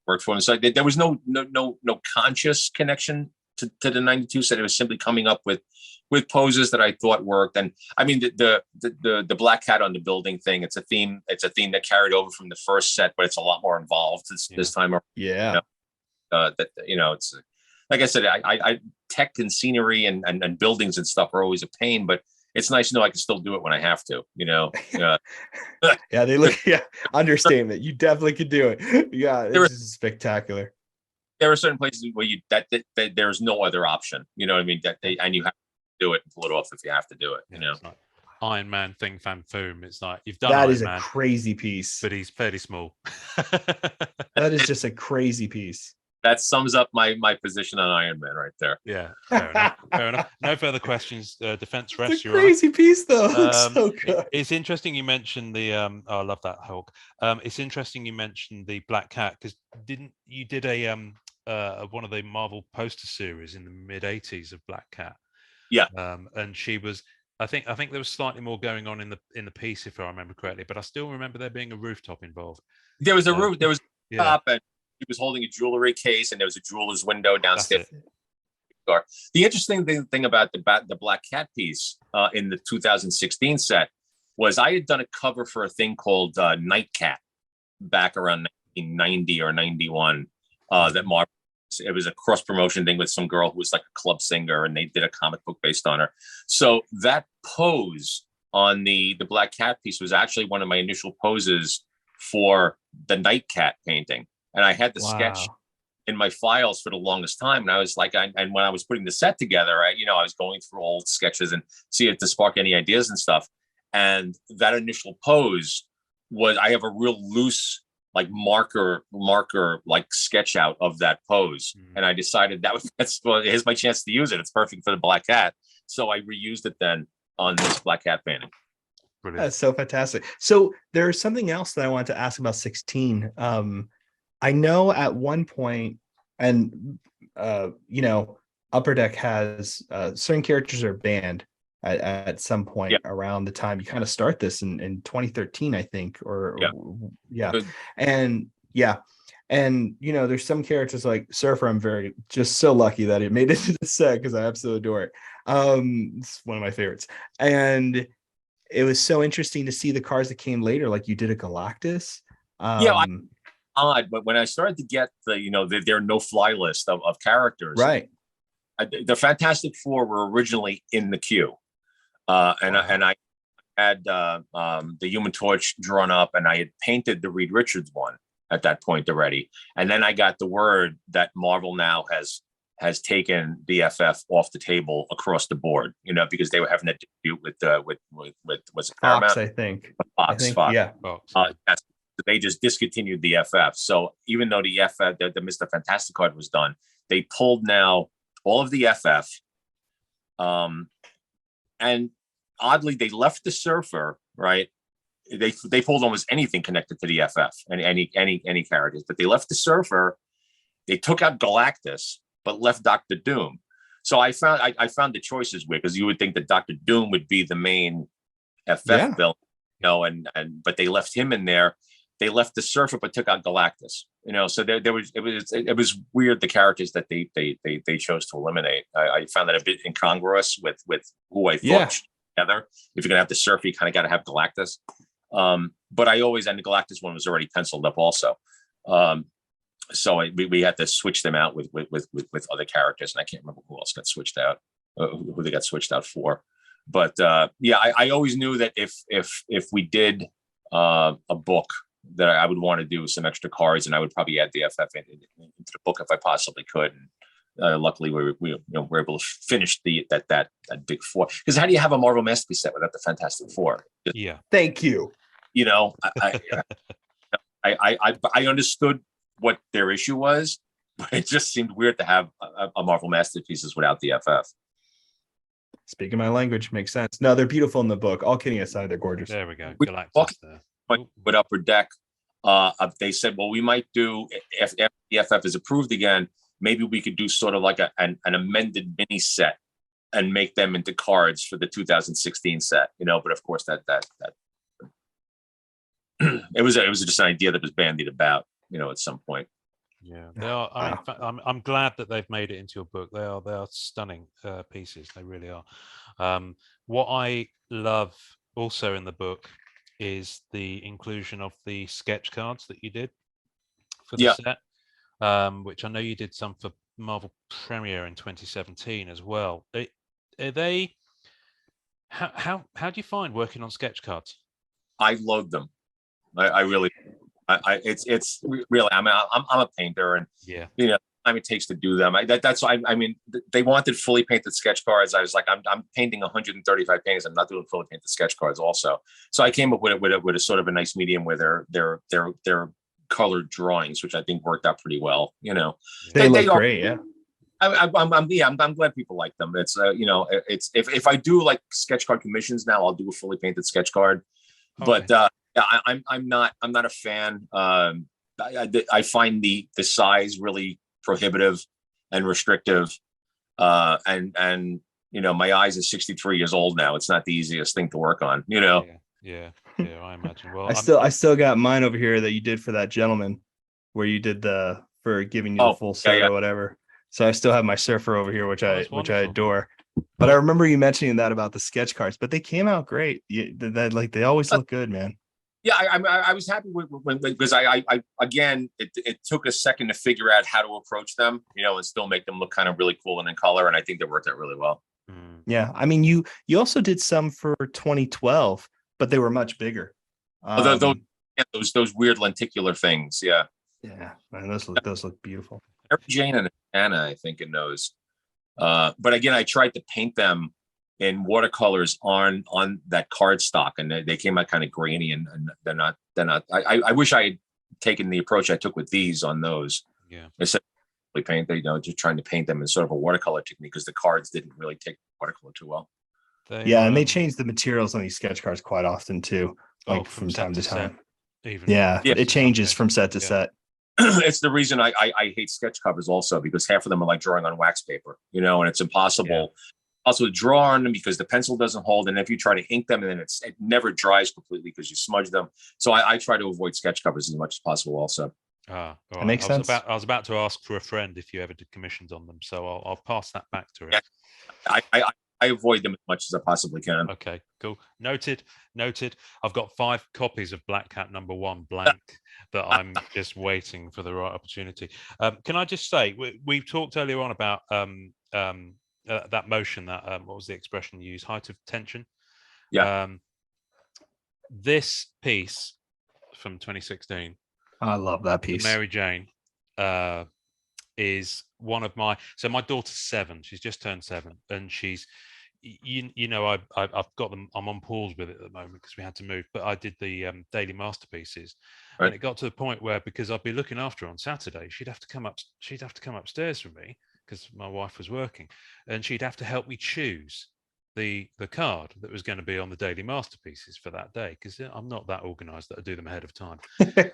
worked for them. So there was no conscious connection to the 92 set. It was simply coming up with poses that I thought worked. And I mean, the black cat on the building thing, it's a theme that carried over from the first set, but it's a lot more involved this time around.
Yeah.
It's like I said, I tech and scenery and buildings and stuff are always a pain, but it's nice to know I can still do it when I have to, you know.
Yeah, they look. Yeah, understatement. You definitely could do it. Yeah, this is spectacular.
There are certain places where that there's no other option. You know what I mean? And you have to do it and pull it off if you have to do it. You know.
Like Iron Man thing, fan foom. It's like you've done.
That
Iron
is
Man,
a crazy piece,
but he's fairly small.
That is just a crazy piece.
That sums up my position on Iron Man right there.
Yeah, fair enough. No further questions. Defense rest.
It's a crazy piece, though. It's so good.
It's interesting you mentioned the. I love that Hulk. It's interesting you mentioned the Black Cat, because didn't you did a one of the Marvel poster series in the mid '80s of Black Cat?
Yeah.
And she was. I think there was slightly more going on in the piece, if I remember correctly. But I still remember there being a rooftop involved.
There was a roof. There was a top, and he was holding a jewelry case, and there was a jeweler's window downstairs. The interesting thing about the Black Cat piece in the 2016 set was I had done a cover for a thing called Night Cat back around 1990 or 91. That Marvel, it was a cross promotion thing with some girl who was like a club singer, and they did a comic book based on her. So that pose on the Black Cat piece was actually one of my initial poses for the Night Cat painting. And I had the sketch in my files for the longest time. And I was like, and when I was putting the set together, I was going through old sketches and see it to spark any ideas and stuff. And that initial pose I have a real loose, like marker, like sketch out of that pose. And I decided here's my chance to use it. It's perfect for the black hat. So I reused it then on this black hat painting.
Brilliant. That's so fantastic. So there's something else that I wanted to ask about 16. I know at one point, and Upper Deck has certain characters are banned at some point around the time you kind of start this in 2013, I think, and there's some characters like Surfer. I'm just so lucky that it made it to the set because I absolutely adore it. It's one of my favorites, and it was so interesting to see the cards that came later, like you did a Galactus.
Odd, but when I started to get their no-fly list of characters,
right?
The Fantastic Four were originally in the queue, and I had the Human Torch drawn up, and I had painted the Reed Richards one at that point already. And then I got the word that Marvel now has taken the FF off the table across the board, because they were having a dispute with was it Paramount?
Fox, I think.
Fox.
Yeah.
Yes. They just discontinued the FF. So even though the FF, the Mr. Fantastic card was done, they pulled now all of the FF. And oddly, they left the Surfer, right? They pulled almost anything connected to the FF and any characters, but they left the Surfer. They took out Galactus, but left Doctor Doom. So I found the choices weird, because you would think that Doctor Doom would be the main FF villain, but they left him in there. They left the Surfer, but took out Galactus. So it was weird, the characters that they chose to eliminate. I found that a bit incongruous with who I thought together. If you're gonna have the Surfer, you kind of got to have Galactus. But and the Galactus one was already penciled up also. So we had to switch them out with other characters, and I can't remember who else got switched out, who they got switched out for. But I always knew that if we did a book, that I would want to do some extra cards, and I would probably add the FF into the book if I possibly could. And luckily, we were able to finish that big four. Because how do you have a Marvel Masterpiece set without the Fantastic Four?
Thank you.
I understood what their issue was, but it just seemed weird to have a Marvel Masterpieces without the FF.
Speaking my language, makes sense. No, they're beautiful in the book. All kidding aside, they're gorgeous.
There we go. Galactus there.
With Upper Deck, they said, well, we might do, if the FF is approved again, maybe we could do sort of like an amended mini set and make them into cards for the 2016 set, but of course that it was just an idea that was bandied about, at some point.
Yeah, they are. I'm glad that they've made it into your book. They are stunning pieces. They really are. What I love also in the book is the inclusion of the sketch cards that you did for the set, which I know you did some for Marvel Premiere in 2017 as well. Are they? How do you find working on sketch cards?
I love them. I really. It's really. I'm a painter, and time it takes to do them. That's why. I mean, they wanted fully painted sketch cards. I was like, I'm painting 135 paintings. I'm not doing fully painted sketch cards also. So I came up with a sort of a nice medium where they're colored drawings, which I think worked out pretty well.
They look great. Yeah.
I'm glad people like them. It's it's if I do like sketch card commissions now, I'll do a fully painted sketch card. Okay. But I'm not a fan. I find the size really prohibitive and restrictive, and my eyes are 63 years old now. It's not the easiest thing to work on.
Yeah, I imagine. Well,
I still got mine over here that you did for that gentleman, where you did for giving you the full set or whatever. So I still have my Surfer over here, which I adore. But I remember you mentioning that about the sketch cards, but they came out great. They always look good, man.
Yeah, I was happy because I again, it took a second to figure out how to approach them, and still make them look kind of really cool and in color, and I think they worked out really well.
Yeah, I mean, you also did some for 2012, but they were much bigger.
Those weird lenticular things, yeah.
Yeah, man, those look beautiful.
Mary Jane and Anna, I think, in those. But again, I tried to paint them in watercolors on that cardstock, and they came out kind of grainy, and they're not. I wish I had taken the approach I took with these on those.
Yeah.
Instead of paint, just trying to paint them in sort of a watercolor technique, because the cards didn't really take watercolor too well.
And they change the materials on these sketch cards quite often too, like from time to time.
Even
it changes from set to set.
It's the reason I hate sketch covers also, because half of them are like drawing on wax paper, and it's impossible. Yeah. Also to draw on them because the pencil doesn't hold, and if you try to ink them, and then it never dries completely because you smudge them. So I try to avoid sketch covers as much as possible also.
Right.
That makes sense.
I was about to ask for a friend if you ever did commissions on them, so I'll pass that back to her.
Yeah, I avoid them as much as I possibly can.
Okay, cool. Noted. I've got 5 copies of Black Cat #1 blank that I'm just waiting for the right opportunity. Can I just say, we talked earlier on about that motion, that what was the expression you used? Height of tension.
Yeah.
This piece from 2016.
I love that piece.
Mary Jane is one of my. So my daughter's 7. She's just turned 7, and she's. I've got them. I'm on pause with it at the moment because we had to move. But I did the daily masterpieces, right. And it got to the point where, because I'd be looking after her on Saturday, she'd have to come upstairs for me because my wife was working, and she'd have to help me choose the card that was going to be on the daily masterpieces for that day, because I'm not that organized that I do them ahead of time.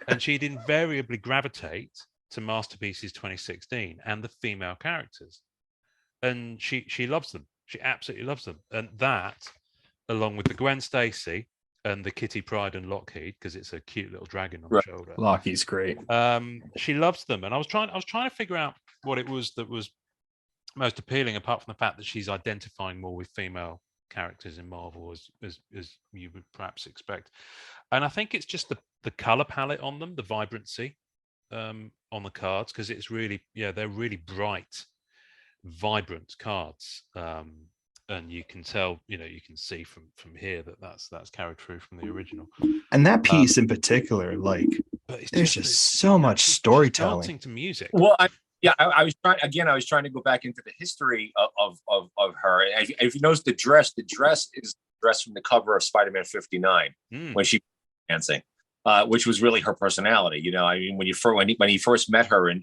And she'd invariably gravitate to Masterpieces 2016 and the female characters, and she loves them. She absolutely loves them. And that, along with the Gwen Stacy and the Kitty Pryde and Lockheed, because it's a cute little dragon on the shoulder.
Lockheed's great.
She loves them. And I was trying to figure out what it was that was most appealing, apart from the fact that she's identifying more with female characters in Marvel, as you would perhaps expect. And I think it's just the color palette on them, the vibrancy on the cards, because it's really, they're really bright, vibrant cards, and you can tell, you can see from here that that's carried through from the original. And
that piece in particular, like, there's just so much storytelling.
Dancing to music.
Well, I was trying to go back into the history of her. If you notice the dress is dress from the cover of Spider-Man 59 when she was dancing. Which was really her personality, I mean, when he first met her in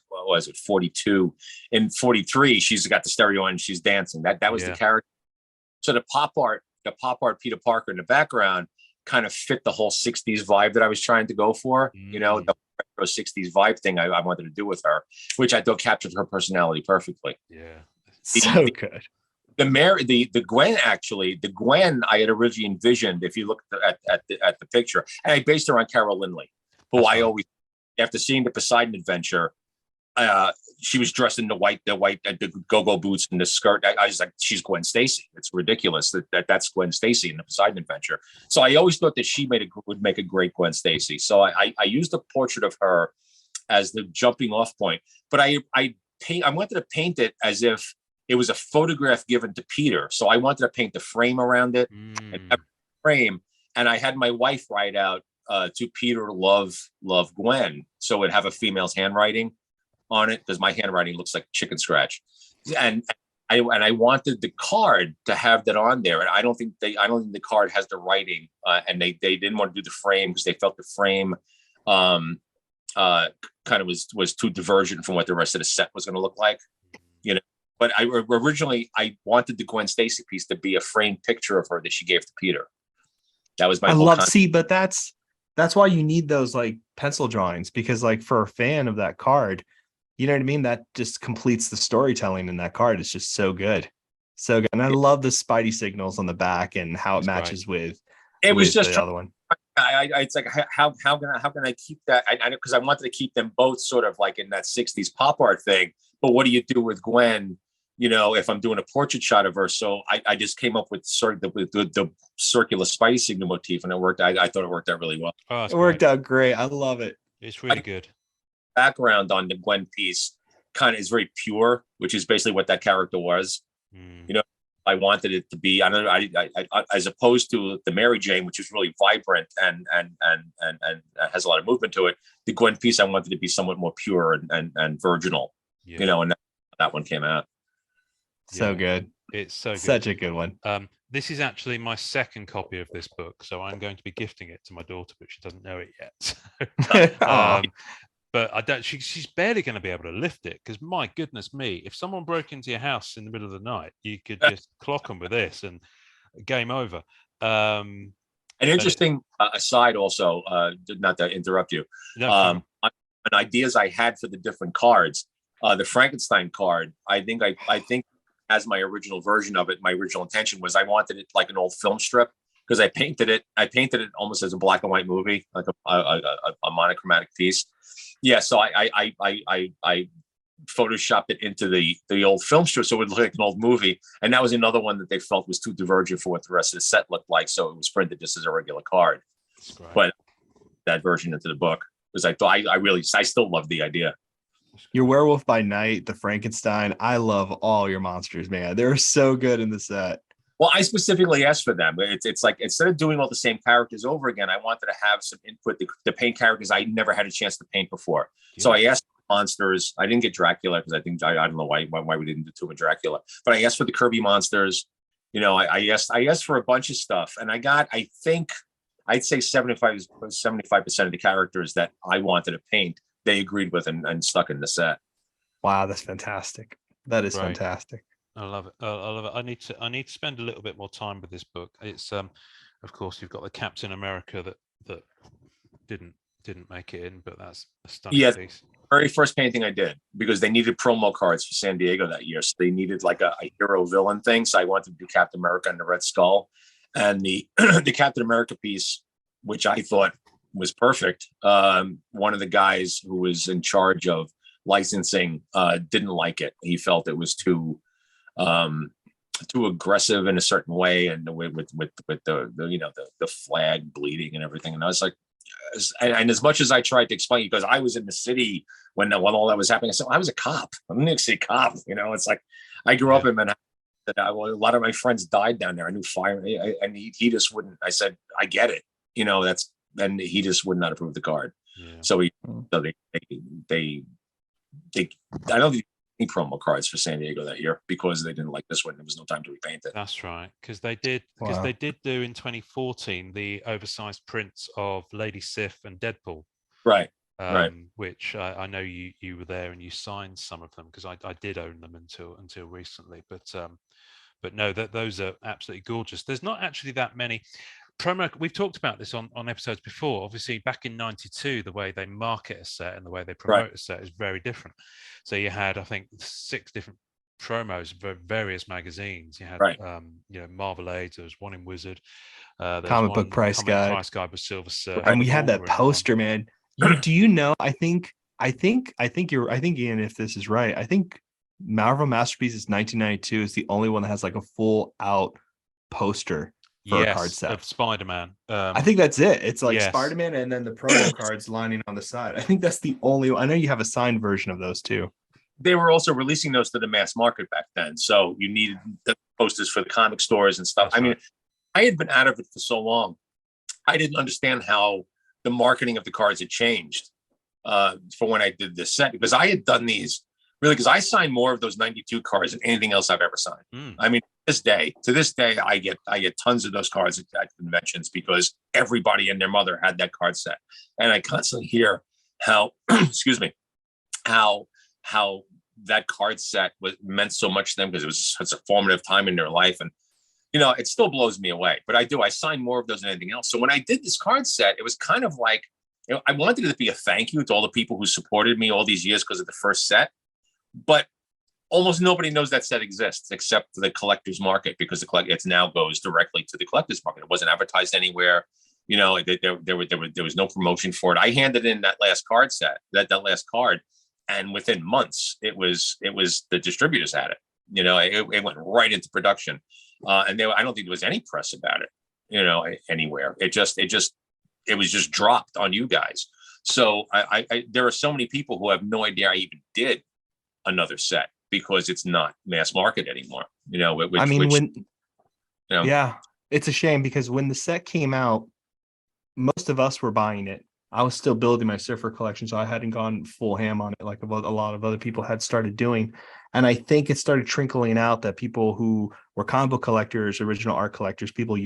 what was it, 42, in 43, she's got the stereo on and she's dancing. That was the character. So the pop art Peter Parker in the background kind of fit the whole 60s vibe that I was trying to go for. The retro 60s vibe thing I wanted to do with her, which I thought captured her personality perfectly.
Yeah,
so good.
The Gwen I had originally envisioned, if you look at the picture, and I based her on Carol Lindley, who I always, after seeing the Poseidon Adventure, she was dressed in the white go-go boots and the skirt. I was like, she's Gwen Stacy. It's ridiculous that's Gwen Stacy in the Poseidon Adventure. So I always thought that she would make a great Gwen Stacy. So I used a portrait of her as the jumping off point, but I wanted to paint it as if it was a photograph given to Peter. So I wanted to paint the frame around it, and I had my wife write out to Peter, love Gwen. So it'd have a female's handwriting on it, because my handwriting looks like chicken scratch. And I wanted the card to have that on there. And I don't think the card has the writing. And they didn't want to do the frame because they felt the frame kind of was too divergent from what the rest of the set was going to look like, But originally I wanted the Gwen Stacy piece to be a framed picture of her that she gave to Peter. That was my.
But that's why you need those like pencil drawings, because like for a fan of that card, you know what I mean? That just completes the storytelling in that card. It's just so good, so good. And I love the Spidey signals on the back and how it matches with.
It was just
the other one.
It's like how can I keep that? Because I wanted to keep them both sort of like in that 60s pop art thing. But what do you do with Gwen? If I'm doing a portrait shot of her. So I just came up with the circular Spidey signal motif, and it worked. I thought it worked out really well.
Oh,
it worked out great. I love it.
It's really good.
Background on the Gwen piece kind of is very pure, which is basically what that character was. I wanted it to be, I don't know, I as opposed to the Mary Jane, which is really vibrant and has a lot of movement to it. The Gwen piece I wanted to be somewhat more pure and virginal, you know, and that one came out.
So good.
It's so good.
Such a good one.
This is actually my second copy of this book, so I'm going to be gifting it to my daughter, but she doesn't know it yet. But I don't. She's barely going to be able to lift it because, my goodness me, if someone broke into your house in the middle of the night, you could just clock them with this and game over.
An interesting aside, also, not to interrupt you, on ideas I had for the different cards. The Frankenstein card, I think as my original version of it, my original intention was I wanted it like an old film strip because I painted it almost as a black and white movie, like a monochromatic piece. Yeah, so I photoshopped it into the old film strip so it would look like an old movie, and that was another one that they felt was too divergent for what the rest of the set looked like, so it was printed just as a regular card. But that version into the book because I thought I still love the idea.
Your Werewolf by Night, the Frankenstein. I love all your monsters, man. They're so good in the set.
Well, I specifically asked for them. It's like instead of doing all the same characters over again, I wanted to have some input to paint characters I never had a chance to paint before. Yeah. So I asked for monsters. I didn't get Dracula because I don't know why we didn't do two with Dracula. But I asked for the Kirby monsters. You know, I asked for a bunch of stuff, and I got, I think I'd say 75% of the characters that I wanted to paint, they agreed with and stuck in the set.
Wow, that's fantastic. That is fantastic.
I love it. I love it. I need to spend a little bit more time with this book. It's of course you've got the Captain America that didn't make it in, but that's a stunning piece.
Very first painting I did because they needed promo cards for San Diego that year, so they needed like a hero villain thing. So I wanted to do Captain America and the Red Skull, and the the Captain America piece, which I thought was perfect. One of the guys who was in charge of licensing didn't like it. He felt it was too aggressive in a certain way, and the way with the you know the flag bleeding and everything. And I was like, and as much as I tried to explain, because I was in the city when all that was happening, I said, I was a cop. I'm an City cop. You know, it's like I grew up in Manhattan. A lot of my friends died down there. I knew fire, and he just wouldn't. I said, I get it. You know, and he just would not approve the card. Yeah. So they I don't think any promo cards for San Diego that year because they didn't like this one. There was no time to repaint it.
That's right, because they did do in 2014 the oversized prints of Lady Sif and Deadpool.
Right.
Which I know you were there and you signed some of them because I did own them until recently. But no, those are absolutely gorgeous. There's not actually that many promo. We've talked about this on episodes before. Obviously, back in '92, the way they market a set and the way they promote a set is very different. So you had, I think, 6 different promos for various magazines. You had, you know, Marvel Age. There was one in Wizard.
Comic Book Price Guide
with Silver Surfer.
And we had that poster, man. Do you know? I think Ian, if this is right, I think Marvel Masterpieces 1992 is the only one that has like a full out poster for a card set
of Spider-Man.
I think that's it. It's like Spider-Man and then the promo cards lining on the side. I think that's the only one. I know you have a signed version of those too.
They were also releasing those to the mass market back then, so you needed the posters for the comic stores and stuff. That's mean, I had been out of it for so long. I didn't understand how the marketing of the cards had changed for when I did this set, because I had done these really because I signed more of those 92 cards than anything else I've ever signed. I mean, to this day, I get tons of those cards at conventions because everybody and their mother had that card set. And I constantly hear how, excuse me, how that card set meant so much to them because it was such a formative time in their life. And, you know, it still blows me away, but I signed more of those than anything else. So when I did this card set, it was kind of like, you know, I wanted it to be a thank you to all the people who supported me all these years because of the first set. But almost nobody knows that set exists except the collector's market, because it now goes directly to the collector's market. It wasn't advertised anywhere. You know, there was no promotion for it. I handed in that last card set, that last card, and within months, it was the distributors had it. You know, it went right into production, and I don't think there was any press about it. You know, anywhere. It was just dropped on you guys. So there are so many people who have no idea I even did another set. because it's not mass market anymore.
Yeah, it's a shame because when the set came out, most of us were buying it. I was still building my Surfer collection, so I hadn't gone full ham on it like a lot of other people had started doing. And I think it started trickling out that people who were comic book collectors, original art collectors, people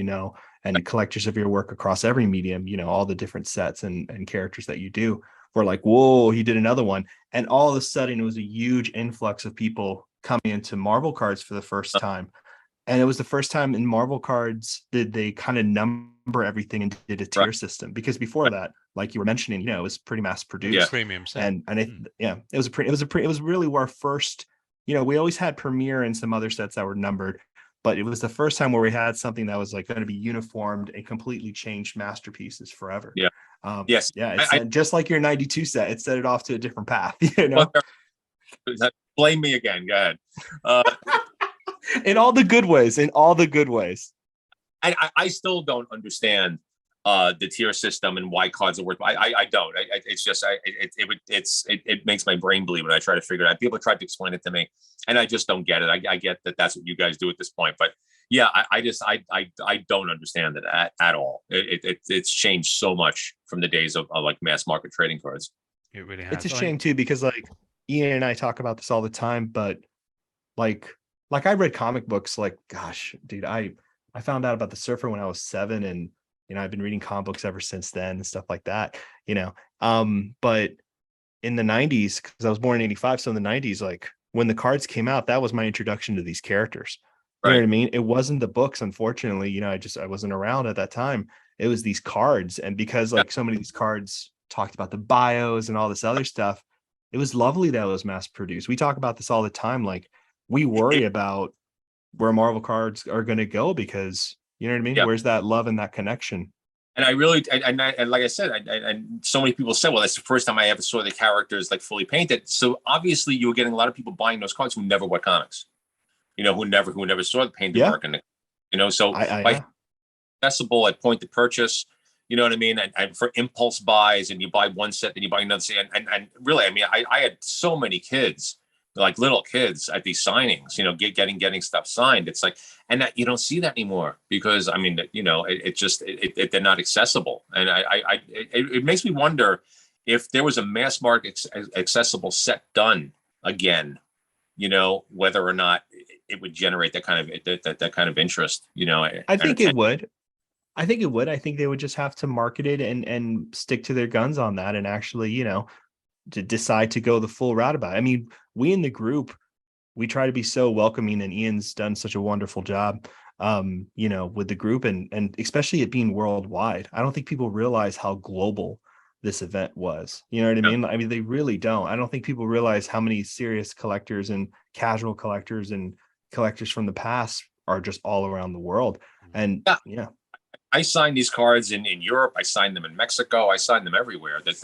and collectors of your work across every medium, all the different sets and characters that you do, were like, whoa, he did another one. And all of a sudden, it was a huge influx of people coming into Marvel cards for the first time. And it was the first time in Marvel cards did they kind of number everything and did a tier system, because before that, like you were mentioning, it was pretty mass produced.
Premium set.
And it was really our first, we always had Premiere and some other sets that were numbered, but it was the first time where we had something that was like going to be uniformed and completely changed masterpieces forever.
Yeah. Yes.
Yeah. Just like your 92 set, it set it off to a different path,
Blame me again. Go ahead.
In all the good ways.
I still don't understand the tier system and why cards are worth. I don't. It makes my brain bleed when I try to figure it out. People tried to explain it to me, and I just don't get it. I get that that's what you guys do at this point, but yeah, I don't understand it at all. It's changed so much from the days of like mass market trading cards.
It really has.
It's a shame too, because like Ian and I talk about this all the time, but like I read comic books, like, gosh, dude, I found out about the Surfer when I was 7, and I've been reading comic books ever since then and stuff like that, but in the 90s, because I was born in 85, so in the 90s, like when the cards came out, that was my introduction to these characters. You know what I mean? It wasn't the books, unfortunately. I wasn't around at that time. It was these cards, and because like so many of these cards talked about the bios and all this other stuff, it was lovely that it was mass produced. We talk about this all the time, like we worry about where Marvel cards are going to go, because you know what I mean? Yeah. Where's that love and that connection?
And I really, and like I said, and so many people said, well, that's the first time I ever saw the characters like fully painted. So obviously you were getting a lot of people buying those cards who never bought comics, who never saw the painted work. And, so accessible at point of purchase, you know what I mean? And for impulse buys, and you buy one set, then you buy another set. And really, I mean, I had so many kids, like little kids at these signings, getting stuff signed. It's like, and that you don't see that anymore, because I mean, they're not accessible. And it makes me wonder if there was a mass market accessible set done again, whether or not it would generate that kind of interest,
I think it would. I think they would just have to market it and stick to their guns on that, and actually, to decide to go the full route about it. I mean, we in the group, we try to be so welcoming, and Ian's done such a wonderful job, with the group, and especially it being worldwide. I don't think people realize how global this event was. You know what I mean? I mean, they really don't. I don't think people realize how many serious collectors and casual collectors and collectors from the past are just all around the world. And
I signed these cards in Europe. I signed them in Mexico. I signed them everywhere. It's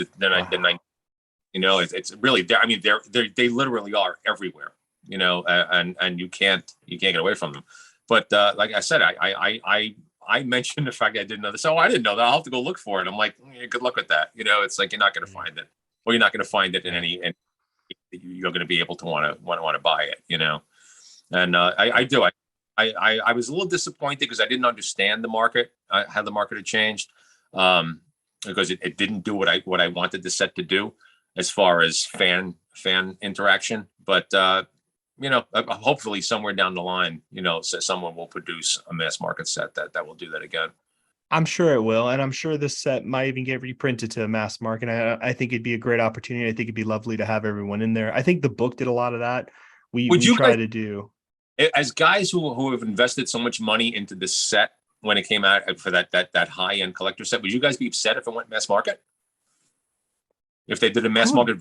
really, I mean, they literally are everywhere, and you can't get away from them. But like I said, I mentioned the fact that I didn't know this. Oh, I didn't know that. I'll have to go look for it. I'm like, good luck with that. It's like, you're not going to find it, or you're not going to find it and you're going to be able to want to buy it, and I do. I was a little disappointed because I didn't understand the market, how the market had changed, because it didn't do what I wanted the set to do as far as fan interaction. But hopefully somewhere down the line, someone will produce a mass market set that will do that again.
I'm sure it will, and I'm sure this set might even get reprinted to a mass market. I think it'd be a great opportunity. I think it'd be lovely to have everyone in there. I think the book did a lot of that. We try to do.
As guys who have invested so much money into this set when it came out for that high end collector set, would you guys be upset if it went mass market? If they did a mass market,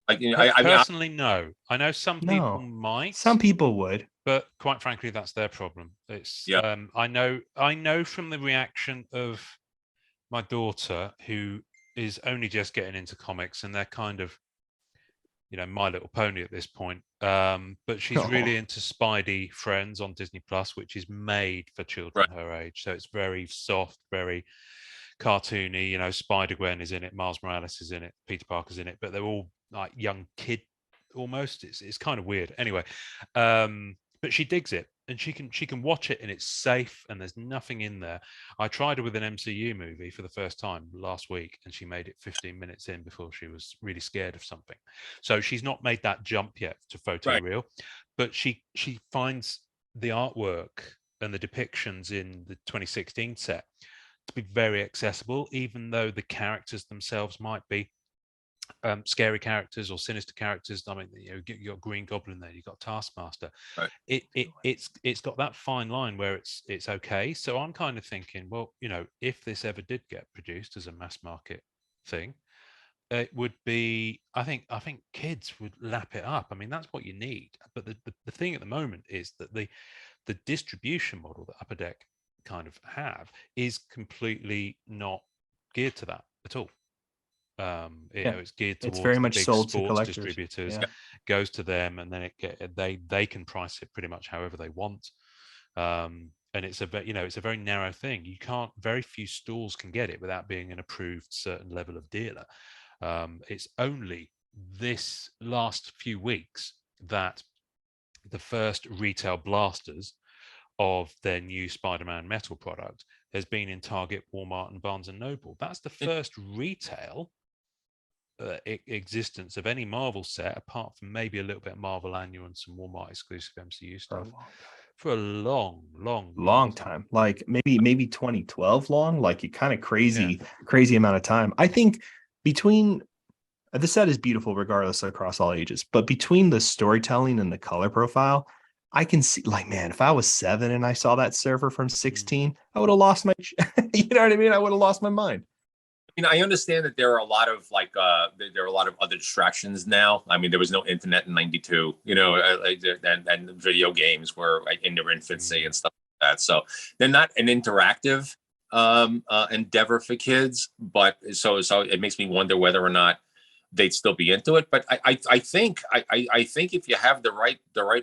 like I
personally, no. I know some people might.
Some people would,
but quite frankly, that's their problem. It's I know from the reaction of my daughter, who is only just getting into comics, and they're kind of, My Little Pony at this point. But she's really into Spidey Friends on Disney Plus, which is made for children her age. So it's very soft, very cartoony. Spider-Gwen is in it, Miles Morales is in it, Peter Parker's in it, but they're all like young kid almost. It's kind of weird. Anyway, but she digs it, and she can watch it, and it's safe, and there's nothing in there. I tried her with an MCU movie for the first time last week, and she made it 15 minutes in before she was really scared of something. So she's not made that jump yet to photoreal, but she finds the artwork and the depictions in the 2016 set to be very accessible, even though the characters themselves might be scary characters or sinister characters. I mean, you got Green Goblin there, you've got Taskmaster.
Right.
It's got that fine line where it's okay. So I'm kind of thinking, well, if this ever did get produced as a mass market thing, it would be, I think kids would lap it up. I mean, that's what you need. But the thing at the moment is that the distribution model that Upper Deck kind of have is completely not geared to that at all. It's geared towards
very much
the big
sold
sports
to collectors.
distributors, goes to them, and then they can price it pretty much however they want. And it's a very narrow thing. Very few stores can get it without being an approved certain level of dealer. It's only this last few weeks that the first retail blasters of their new Spider-Man metal product has been in Target, Walmart, and Barnes and Noble. That's the first retail existence of any Marvel set, apart from maybe a little bit of Marvel Annual and some Walmart exclusive MCU stuff, for a long
time. Like maybe 2012 long, like a kind of crazy amount of time. I think between the set is beautiful regardless across all ages, but between the storytelling and the color profile, I can see, like, man, if I was 7 and I saw that server from 16, I would have lost my, you know what I mean? I would have lost my mind.
I understand that there are a lot of there are a lot of other distractions now. I mean, there was no internet in '92, and video games were in their infancy and stuff like that. So they're not an interactive endeavor for kids. But so it makes me wonder whether or not they'd still be into it. But I think if you have the right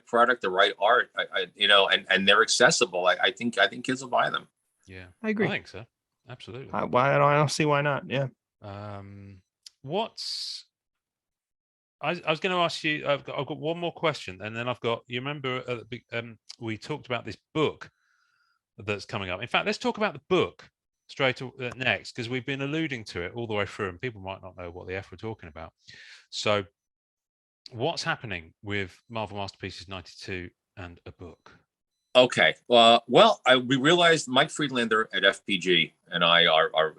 product, the right art, and they're accessible, I think kids will buy them.
Yeah,
I agree.
I think so. Absolutely.
I don't see why not. Yeah.
I was going to ask you. I've got one more question, and then you remember we talked about this book that's coming up. In fact, let's talk about the book straight next, because we've been alluding to it all the way through, and people might not know what the F we're talking about. So, what's happening with Marvel Masterpieces 92 and a book?
Okay. We realized Mike Friedlander at FPG and I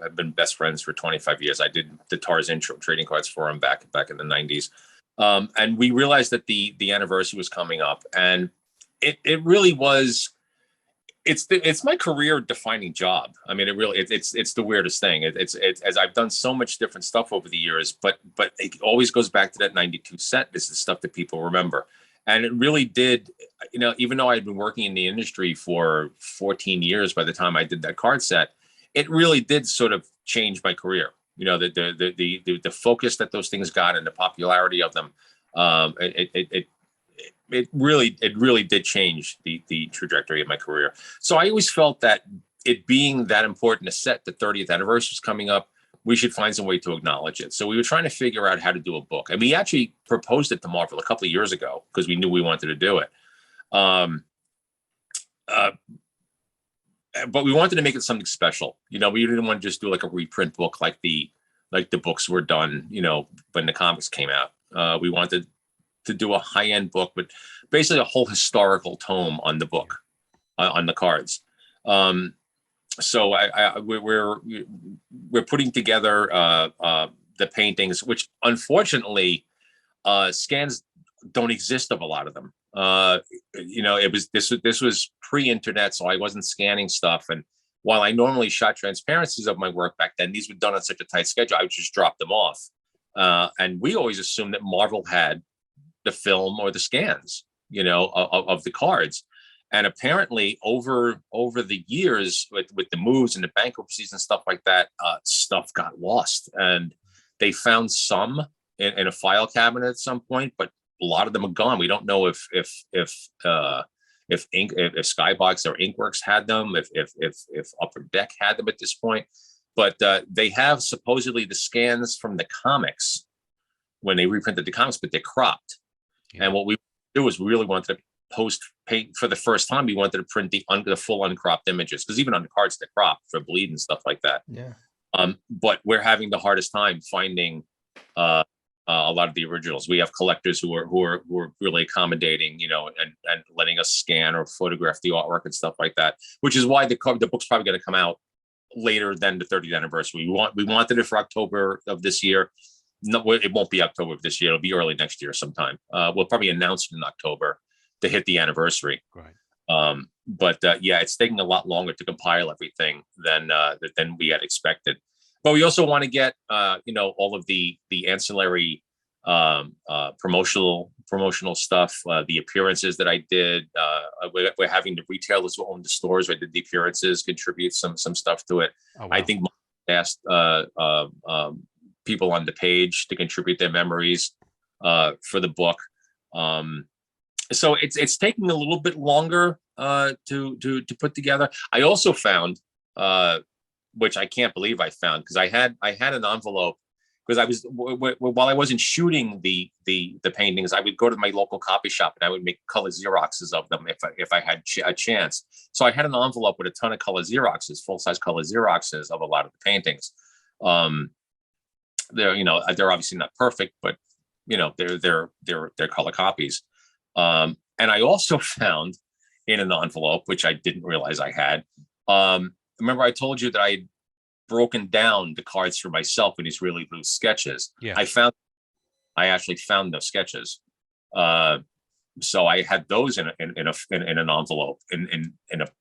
have been best friends for 25 years. I did the Tarzan trading cards for him back in the 90s. And we realized that the anniversary was coming up, and it really was, it's my career defining job. I mean, it's the weirdest thing. It's as I've done so much different stuff over the years, but it always goes back to that 92 set. This is the stuff that people remember. And it really did, even though I had been working in the industry for 14 years by the time I did that card set, it really did sort of change my career. The focus that those things got and the popularity of them, it really did change the trajectory of my career. So I always felt that it being that important a set, the 30th anniversary is coming up, we should find some way to acknowledge it. So we were trying to figure out how to do a book. And we actually proposed it to Marvel a couple of years ago because we knew we wanted to do it. But we wanted to make it something special. We didn't want to just do like a reprint book like the books were done, when the comics came out. We wanted to do a high-end book, but basically a whole historical tome on the book, on the cards. So we're putting together the paintings, which unfortunately scans don't exist of a lot of them. This was pre-internet, so I wasn't scanning stuff. And while I normally shot transparencies of my work back then, these were done on such a tight schedule, I would just drop them off. And we always assumed that Marvel had the film or the scans, of the cards. And apparently over the years with the moves and the bankruptcies and stuff like that, stuff got lost. And they found some in a file cabinet at some point, but a lot of them are gone. We don't know if Skybox or Inkworks had them, if Upper Deck had them at this point. But they have supposedly the scans from the comics when they reprinted the comics, but they're cropped. Yeah. And what we do is we really wanted to post paint for the first time. We wanted to print the full uncropped images, because even on the cards they crop for bleed and stuff like that.
Yeah.
But we're having the hardest time finding a lot of the originals. We have collectors who are really accommodating, and letting us scan or photograph the artwork and stuff like that. Which is why the book's probably going to come out later than the 30th anniversary. We wanted it for October of this year. No, it won't be October of this year. It'll be early next year sometime. We'll probably announce it in October to hit the anniversary.
Right.
But yeah, it's taking a lot longer to compile everything than we had expected. But we also want to get all of the ancillary promotional stuff, the appearances that I did. We're having the retailers who own the stores. I did the appearances, contribute some stuff to it. Oh, wow. I think asked people on the page to contribute their memories for the book. So it's taking a little bit longer to put together. I also found, which I can't believe I found, because I had an envelope, because I was while I wasn't shooting the paintings, I would go to my local copy shop and I would make color Xeroxes of them if I had a chance. So I had an envelope with a ton of color Xeroxes, full size color Xeroxes of a lot of the paintings. They're obviously not perfect, but they're color copies. And I also found in an envelope, which I didn't realize I had. Remember I told you that I had broken down the cards for myself in these really loose sketches.
Yeah.
I actually found those sketches. So I had those in an envelope in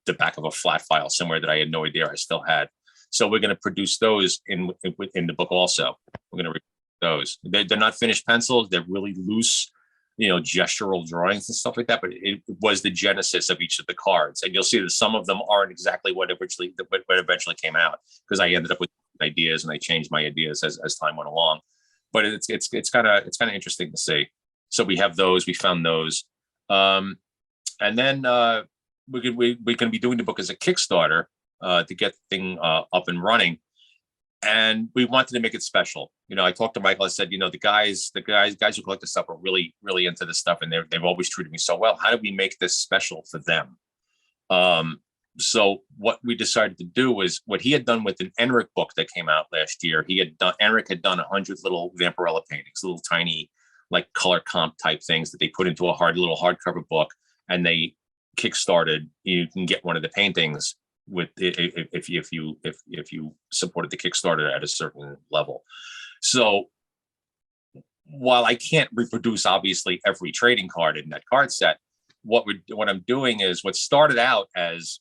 the back of a flat file somewhere that I had no idea I still had. So we're going to produce those in the book also. We're going to those. They're not finished pencils. They're really loose, gestural drawings and stuff like that. But it was the genesis of each of the cards, and you'll see that some of them aren't exactly what eventually came out, because I ended up with ideas and I changed my ideas as time went along. But it's kind of interesting to see. So we have those. We found those, and then we're going to be doing the book as a Kickstarter. To get the thing up and running, and we wanted to make it special. I talked to Michael. I said, the guys who collect this stuff are really, really into this stuff, and they've always treated me so well. How do we make this special for them? So what we decided to do was what he had done with an Enric book that came out last year. Enric had done 100 little Vampirella paintings, little tiny like color comp type things that they put into a little hardcover book, and they kickstarted. You can get one of the paintings with if you supported the Kickstarter at a certain level. So while I can't reproduce obviously every trading card in that card set, what I'm doing is what started out as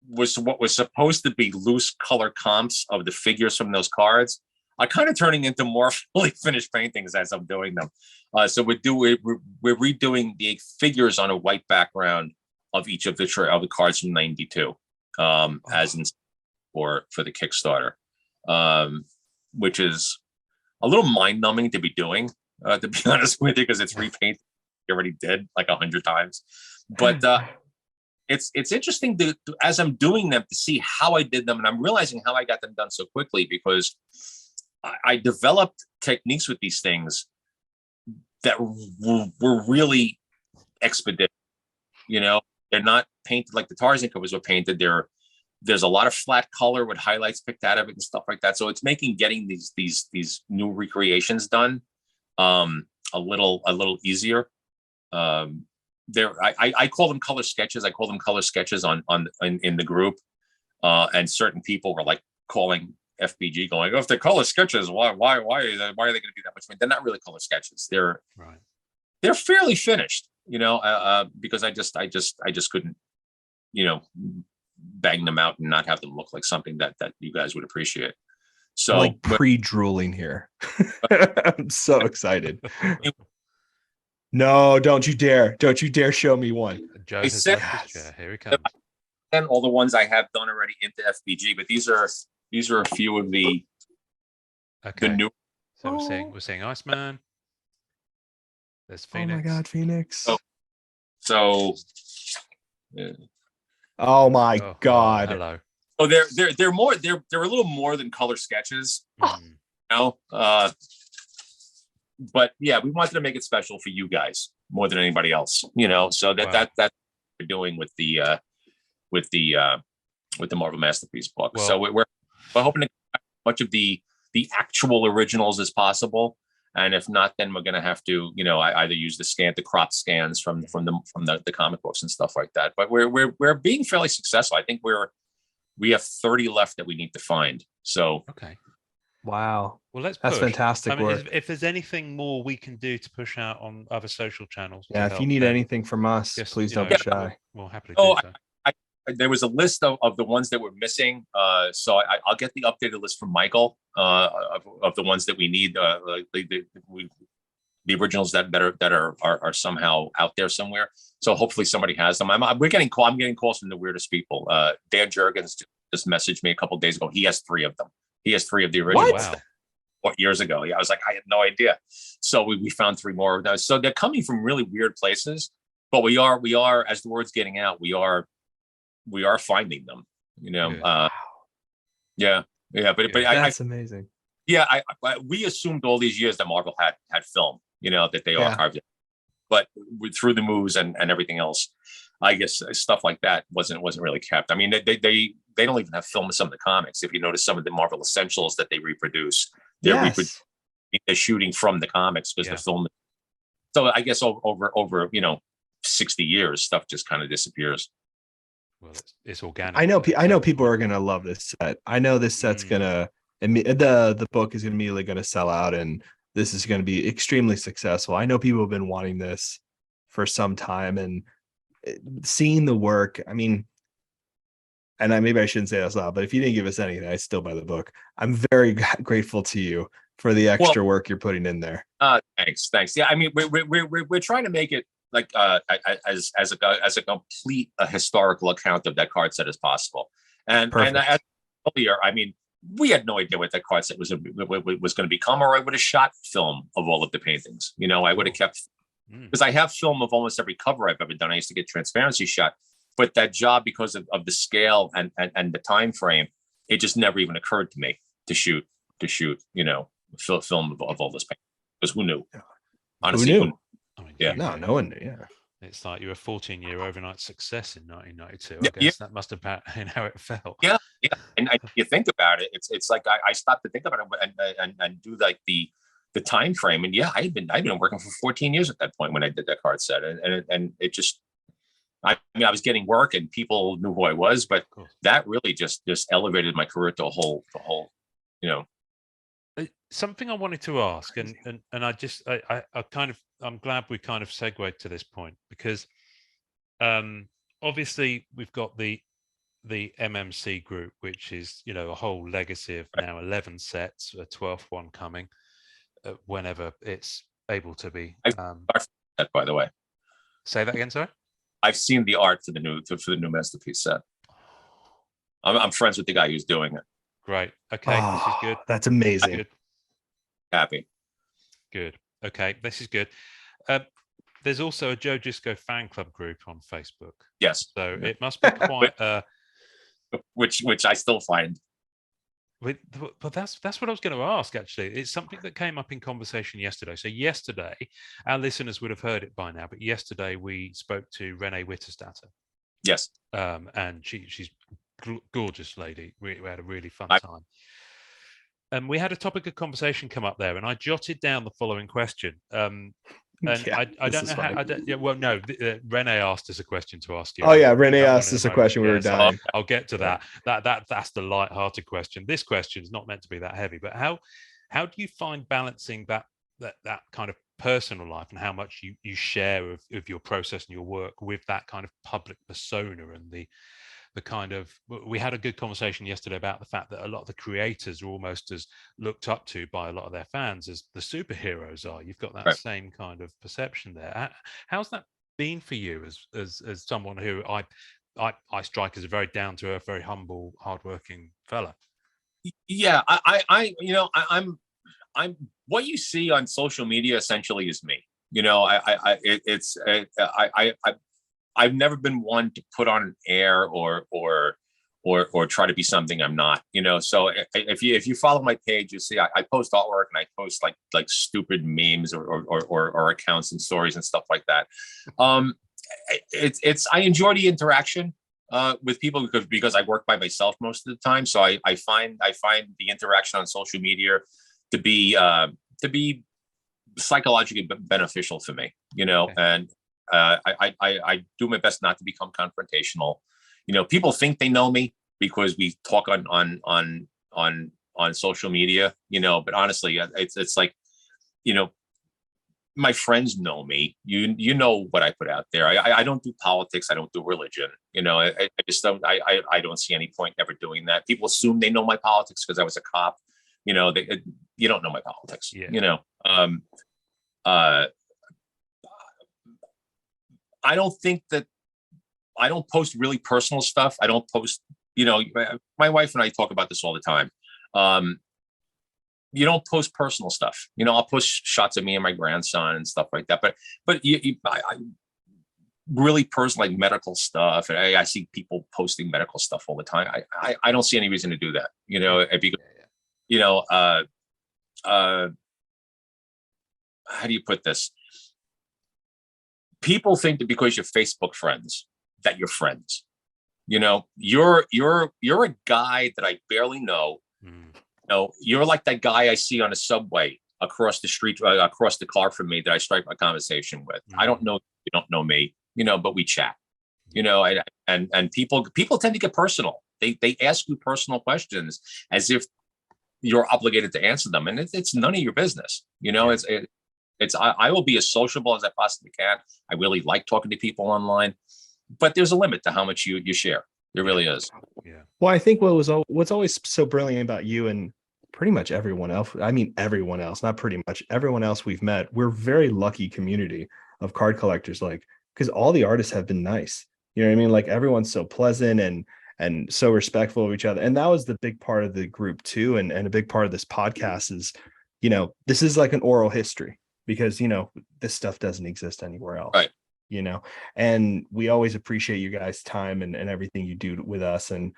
what was supposed to be loose color comps of the figures from those cards are kind of turning into more fully finished paintings as I'm doing them. So we're redoing the figures on a white background of each of the cards from '92. As in for the Kickstarter, which is a little mind-numbing to be doing, to be honest with you, because it's repainted. You already did like 100 times, but it's interesting to as I'm doing them to see how I did them, and I'm realizing how I got them done so quickly, because I developed techniques with these things that were really expeditious. They're not painted like the Tarzan covers were painted. There's a lot of flat color with highlights picked out of it and stuff like that. So it's getting these new recreations done a little easier. I call them color sketches. I call them color sketches in the group, and certain people were like calling FBG, going, "Oh, if they're color sketches, why are they going to be that much?" They're not really color sketches. They're fairly finished. Because I just couldn't, bang them out and not have them look like something that you guys would appreciate. So
like pre-drooling here. I'm so excited. No, don't you dare show me one.
Joe has left his chair. Here he comes.
And all the ones I have done already into FBG, but these are a few of the new.
So we're seeing Iceman. There's Phoenix.
Oh my God, Phoenix.
So
oh my God.
Hello.
Oh, they're more. They're a little more than color sketches. But yeah, we wanted to make it special for you guys. more than anybody else, you know. So that's what we're doing with the Marvel Masterpiece book. So we're hoping to get as much of the actual originals as possible. And if not, then we're going to have to, you know, either use the crop scans from the comic books and stuff like that. But we're being fairly successful. I think we have 30 left that we need to find. So
okay,
wow,
well, that's
fantastic work.
If there's anything more we can do to push out on other social channels,
yeah, if you need anything from us, please don't be shy.
We'll happily do so.
There was a list of the ones that were missing. So I'll get the updated list from Michael of the ones that we need. The originals that are somehow out there somewhere. So hopefully somebody has them. I'm getting calls from the weirdest people. Dan Jurgens just messaged me a couple of days ago. He has 3 of them. He has 3 of the originals.
Wow.
What, years ago? Yeah, I was like, I had no idea. So we found 3 more of those. So they're coming from really weird places. But we are as the word's getting out, we are finding them, you know. But
that's amazing.
Yeah, we assumed all these years that Marvel had film, you know, that they archived it, but through the moves and everything else, I guess stuff like that wasn't really kept. I mean, they don't even have film of some of the comics. If you notice some of the Marvel Essentials that they reproduce, they're shooting from the comics because the film. So I guess over 60 years, stuff just kind of disappears.
Well, it's organic.
I know people are gonna love this set. I know this set's gonna the book is immediately gonna sell out, and this is gonna be extremely successful. I know people have been wanting this for some time, and seeing the work. I mean, and maybe I shouldn't say this loud, but if you didn't give us anything, I still buy the book. I'm very grateful to you for the extra work you're putting in there.
Thanks. Yeah, I mean, we're trying to make it like as a complete historical account of that card set as possible. And as earlier, I mean, we had no idea what that card set was going to become, or I would have shot film of all of the paintings. You know, I would have kept, because I have film of almost every cover I've ever done. I used to get transparency shot, but that job, because of the scale and the time frame, it just never even occurred to me to shoot, you know, film of all this painting. Because who knew? Honestly,
who knew?
I mean,
no one knew. Yeah,
it's like you're a 14-year overnight success in 1992. I guess that must have been how it felt.
Yeah. And you think about it, it's like I stopped to think about it and do like the time frame. And I'd been working for 14 years at that point when I did that card set, and it just. I mean, I was getting work and people knew who I was, but that really just elevated my career to a whole, you know.
Something I wanted to ask, and I'm glad we kind of segued to this point, because obviously we've got the MMC group, which is, you know, a whole legacy of now 11 sets, a 12th one coming whenever it's able to be.
By the way,
say that again, sorry.
I've seen the art for the new Masterpiece set. I'm friends with the guy who's doing it.
Great. Okay, this is good.
That's amazing.
Good.
Happy.
Good. Okay, this is good. There's also a JOE JUSKO fan club group on Facebook.
Yes.
So it must be quite
which I still find.
But that's what I was going to ask, actually. It's something that came up in conversation yesterday. So yesterday, our listeners would have heard it by now, but yesterday we spoke to Renee Witterstatter.
Yes.
And she's a gorgeous lady. We had a really fun time. And we had a topic of conversation come up there, and I jotted down the following question. And I don't know how. Renee asked us a question to ask you.
Oh yeah, Renee asked us a question. We were dying.
So I'll get to that. That's the light-hearted question. This question is not meant to be that heavy. But how do you find balancing that kind of personal life and how much you share of your process and your work with that kind of public persona and the kind of, we had a good conversation yesterday about the fact that a lot of the creators are almost as looked up to by a lot of their fans as the superheroes are. You've got that same kind of perception there. How's that been for you as someone who I strike as a very down to earth, very humble, hardworking fella?
Yeah, I'm what you see on social media essentially is me. You know, I've never been one to put on an air or or try to be something I'm not, So if you follow my page, you see I post artwork and I post like stupid memes or accounts and stories and stuff like that. I enjoy the interaction with people because I work by myself most of the time. So I find the interaction on social media to be psychologically beneficial for me,
Okay.
and I do my best not to become confrontational. People think they know me because we talk on social media, but honestly, it's like, my friends know me. You know what I put out there. I don't do politics. I don't do religion. I just don't. I don't see any point ever doing that. People assume they know my politics because I was a cop. You don't know my politics.
Yeah.
I don't think that I don't post really personal stuff. I don't post. My wife and I talk about this all the time. You don't post personal stuff. I'll post shots of me and my grandson and stuff like that. But I really personal, like medical stuff. And I see people posting medical stuff all the time. I don't see any reason to do that. How do you put this? People think that because you're Facebook friends, that you're friends. You're a guy that I barely know. You're like that guy I see on a subway across the street, across the car from me that I strike a conversation with. I don't know, you don't know me, but we chat, and people tend to get personal. They ask you personal questions as if you're obligated to answer them. And it's none of your business. I will be as sociable as I possibly can. I really like talking to people online, but there's a limit to how much you share. There really is.
Yeah. Well, I think what's always so brilliant about you and pretty much everyone else, I mean, everyone else, not pretty much everyone else we've met, we're very lucky community of card collectors, because all the artists have been nice. You know what I mean? Like everyone's so pleasant and so respectful of each other. And that was the big part of the group too. And a big part of this podcast is, this is like an oral history because, this stuff doesn't exist anywhere else.
Right.
And we always appreciate you guys' time and everything you do with us. And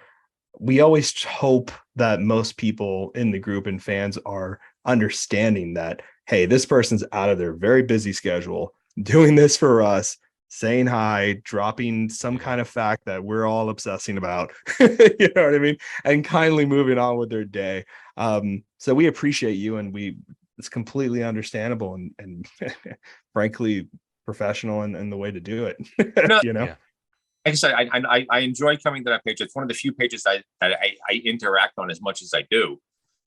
we always hope that most people in the group and fans are understanding that, hey, this person's out of their very busy schedule, doing this for us, saying hi, dropping some kind of fact that we're all obsessing about, you know what I mean? And kindly moving on with their day. So we appreciate you, and it's completely understandable and frankly, professional and the way to do it.
Like I said, I enjoy coming to that page. It's one of the few pages that I interact on as much as I do.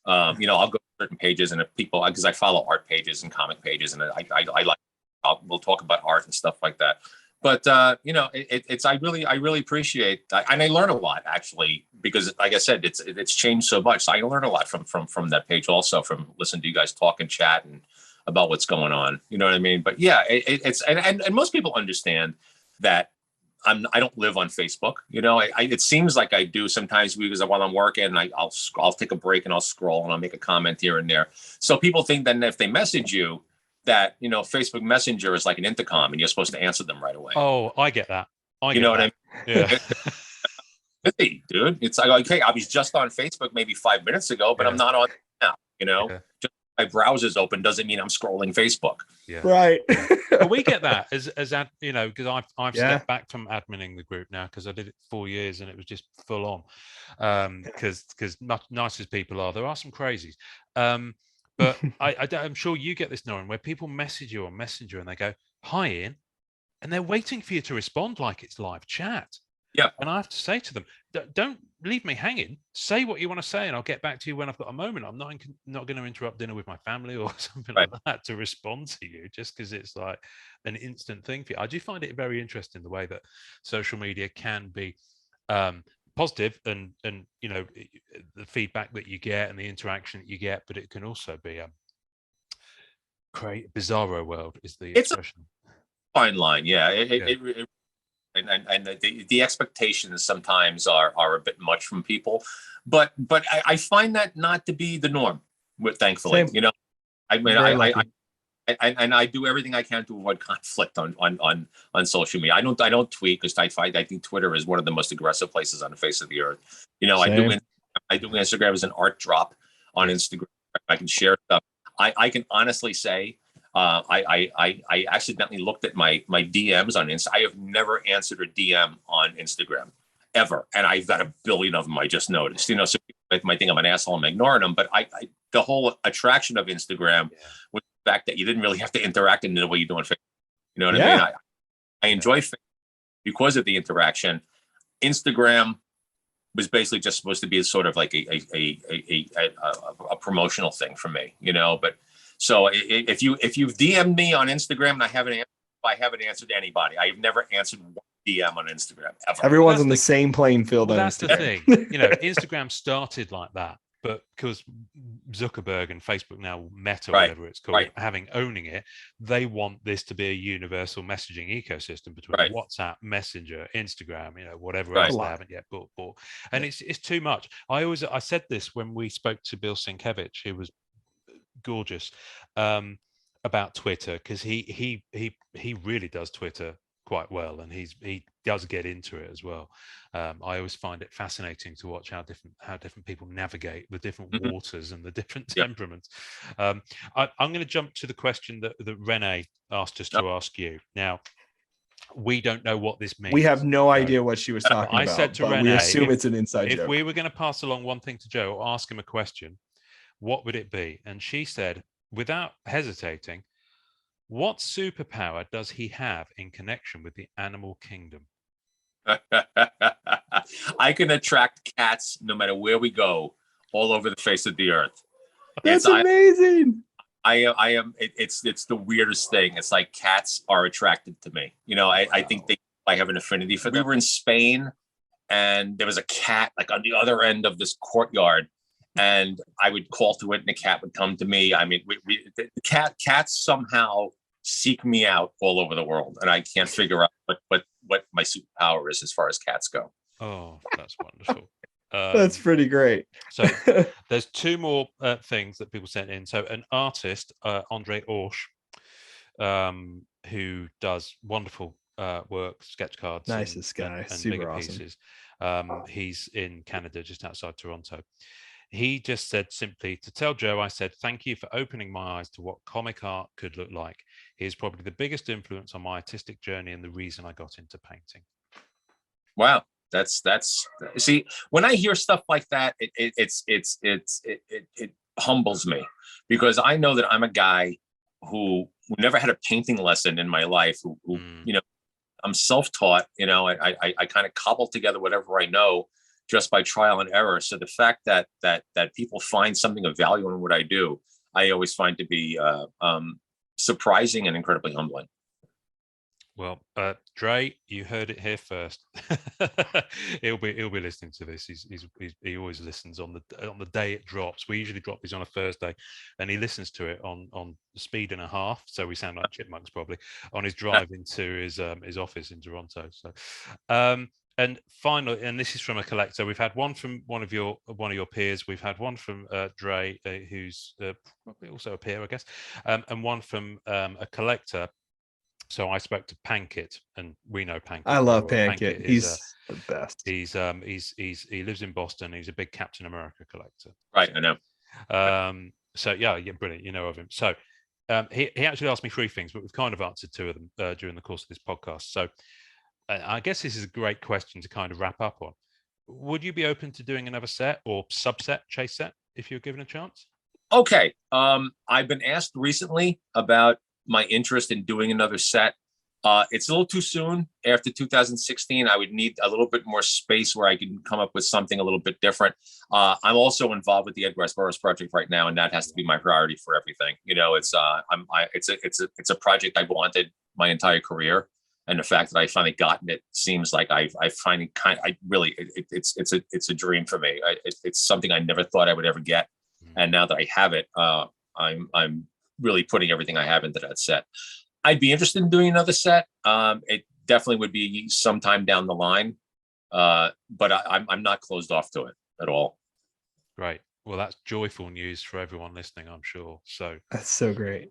I'll go to certain pages, and if people, because I follow art pages and comic pages, and we'll talk about art and stuff like that. But I really appreciate that, and I learn a lot actually, because like I said, it's changed so much. So I learn a lot from that page, also from listening to you guys talk and chat and about what's going on. You know what I mean? But yeah, it's and most people understand that I don't live on Facebook. It seems like I do sometimes because while I'm working, and I'll take a break and I'll scroll and I'll make a comment here and there. So people think that if they message you, that Facebook Messenger is like an intercom and you're supposed to answer them right away.
Oh, I get that.
What I mean? Yeah. Hey, dude, it's like, okay, I was just on Facebook maybe 5 minutes ago, but I'm not on now. Just my browser's open doesn't mean I'm scrolling Facebook.
Yeah. Right.
But we get that as because I've stepped back from adminning the group now, because I did it 4 years and it was just full on. Because nice as people are, there are some crazies. But I'm sure you get this, Norrin, where people message you on Messenger and they go, "Hi, Ian," and they're waiting for you to respond like it's live chat.
Yeah.
And I have to say to them, don't leave me hanging. Say what you want to say, and I'll get back to you when I've got a moment. I'm not going to interrupt dinner with my family or something like that to respond to you, just because it's like an instant thing for you. I do find it very interesting the way that social media can be positive and the feedback that you get and the interaction that you get, but it can also be create bizarro world is the expression.
A fine line, yeah. And the expectations sometimes are a bit much from people, but I find that not to be the norm. Thankfully,
Same.
I mean, I and I do everything I can to avoid conflict on social media. I don't tweet because I think Twitter is one of the most aggressive places on the face of the earth. You know,
Same.
I do Instagram as an art drop on Instagram. I can share stuff. I can honestly say I accidentally looked at my DMs on Insta. I have never answered a DM on Instagram ever, and I've got a billion of them. I just noticed. You know, so people might think I'm an asshole. I'm ignoring them, but the whole attraction of Instagram was the fact that you didn't really have to interact in the way you do on Facebook. You know what I mean? I enjoy Facebook because of the interaction. Instagram was basically just supposed to be sort of like a promotional thing for me, you know. But so if you've DM'd me on Instagram and I haven't answered anybody. I've never answered one DM on Instagram ever.
Everyone's on the same playing field.
Well, that's the thing. You know, Instagram started like that, but because Zuckerberg and Facebook, now Meta, whatever it's called, owning it, they want this to be a universal messaging ecosystem between WhatsApp, Messenger, Instagram, you know, whatever else they haven't yet bought. And it's too much. I said this when we spoke to Bill Sienkiewicz, who was gorgeous, about Twitter, because he really does Twitter quite well, and he does get into it as well. I always find it fascinating to watch how different people navigate the different waters and the different temperaments. I'm going to jump to the question that Renee asked us to ask you. Now, we don't know what this means.
We have no idea what she was talking about.
I said to Renee,
we assume it's an inside joke.
If we were going to pass along one thing to Joe or ask him a question, what would it be? And she said, without hesitating, what superpower does he have in connection with the animal kingdom?
I can attract cats no matter where we go, all over the face of the earth.
That's amazing.
I am. It's the weirdest thing. It's like cats are attracted to me. You know, I think I have an affinity for them. We were in Spain, and there was a cat like on the other end of this courtyard. And I would call to it, and the cat would come to me. I mean, the cats somehow seek me out all over the world, and I can't figure out what my superpower is as far as cats go.
Oh, that's wonderful.
That's pretty great.
So there's two more things that people sent in. So an artist, Andre Orsh, who does wonderful work, sketch cards,
nicest guy,
and
super
bigger
awesome.
pieces. He's in Canada, just outside Toronto. He just said simply to tell Joe, I said, thank you for opening my eyes to what comic art could look like. He is probably the biggest influence on my artistic journey and the reason I got into painting.
Wow. That's see, when I hear stuff like that, it humbles me, because I know that I'm a guy who never had a painting lesson in my life, who you know, I'm self-taught, you know, I kind of cobble together whatever I know just by trial and error. So the fact that people find something of value in what I do, I always find to be surprising and incredibly humbling.
Well, Dre, you heard it here first. he'll be listening to this. He always listens on the day it drops. We usually drop these on a Thursday, and he listens to it on speed and a half. So we sound like chipmunks probably on his drive into his office in Toronto. So. And finally, and this is from a collector. We've had one from one of your peers. We've had one from Dre, who's probably also a peer, I guess, and one from a collector. So I spoke to Pankit, and we know Pankit.
I love Pankit. He's the best.
He lives in Boston. He's a big Captain America collector.
Right, I know.
So yeah, brilliant. You know of him. So he actually asked me three things, but we've kind of answered two of them during the course of this podcast. So. I guess this is a great question to kind of wrap up on. Would you be open to doing another set or subset, chase set, if you're given a chance?
Okay. I've been asked recently about my interest in doing another set. It's a little too soon. After 2016, I would need a little bit more space where I can come up with something a little bit different. I'm also involved with the Edgar Rice Burroughs project right now, and that has to be my priority for everything. You know, it's a project I've wanted my entire career. And the fact that I finally gotten it seems like I finally it's a dream for me. It's something I never thought I would ever get, and now that I have it, I'm really putting everything I have into that set. I'd be interested in doing another set. It definitely would be sometime down the line, but I'm not closed off to it at all.
Right. Well, that's joyful news for everyone listening, I'm sure. So
that's so great.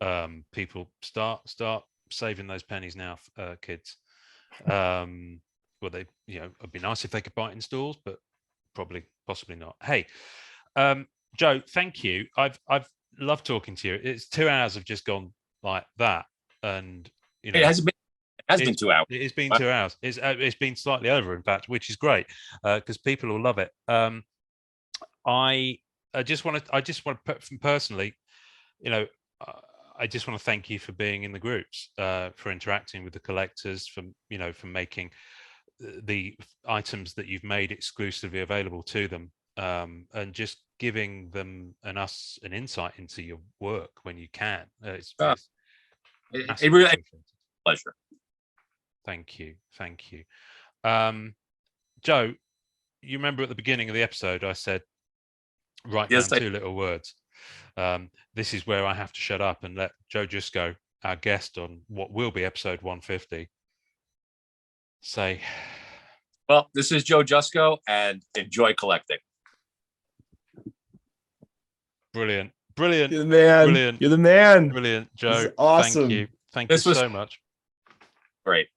People start saving those pennies now, kids. Well, they, it'd be nice if they could buy it in stores, but possibly not. Hey, Joe, thank you. I've loved talking to you. It's 2 hours have just gone like that, and
it has been 2 hours.
It's been 2 hours. It's been slightly over, in fact, which is great because people will love it. I just want to put personally, I just want to thank you for being in the groups, for interacting with the collectors, for making the items that you've made exclusively available to them, and just giving them and us an insight into your work when you can. It's
it really a pleasure.
Thank you. Joe, you remember at the beginning of the episode I said write down 2 little words. This is where I have to shut up and let Joe Jusko, our guest on what will be episode 150, say,
well, this is Joe Jusko, and enjoy collecting.
Brilliant.
You're the man.
Brilliant.
You're the man.
Brilliant, Joe.
Awesome.
Thank you so much.
Great.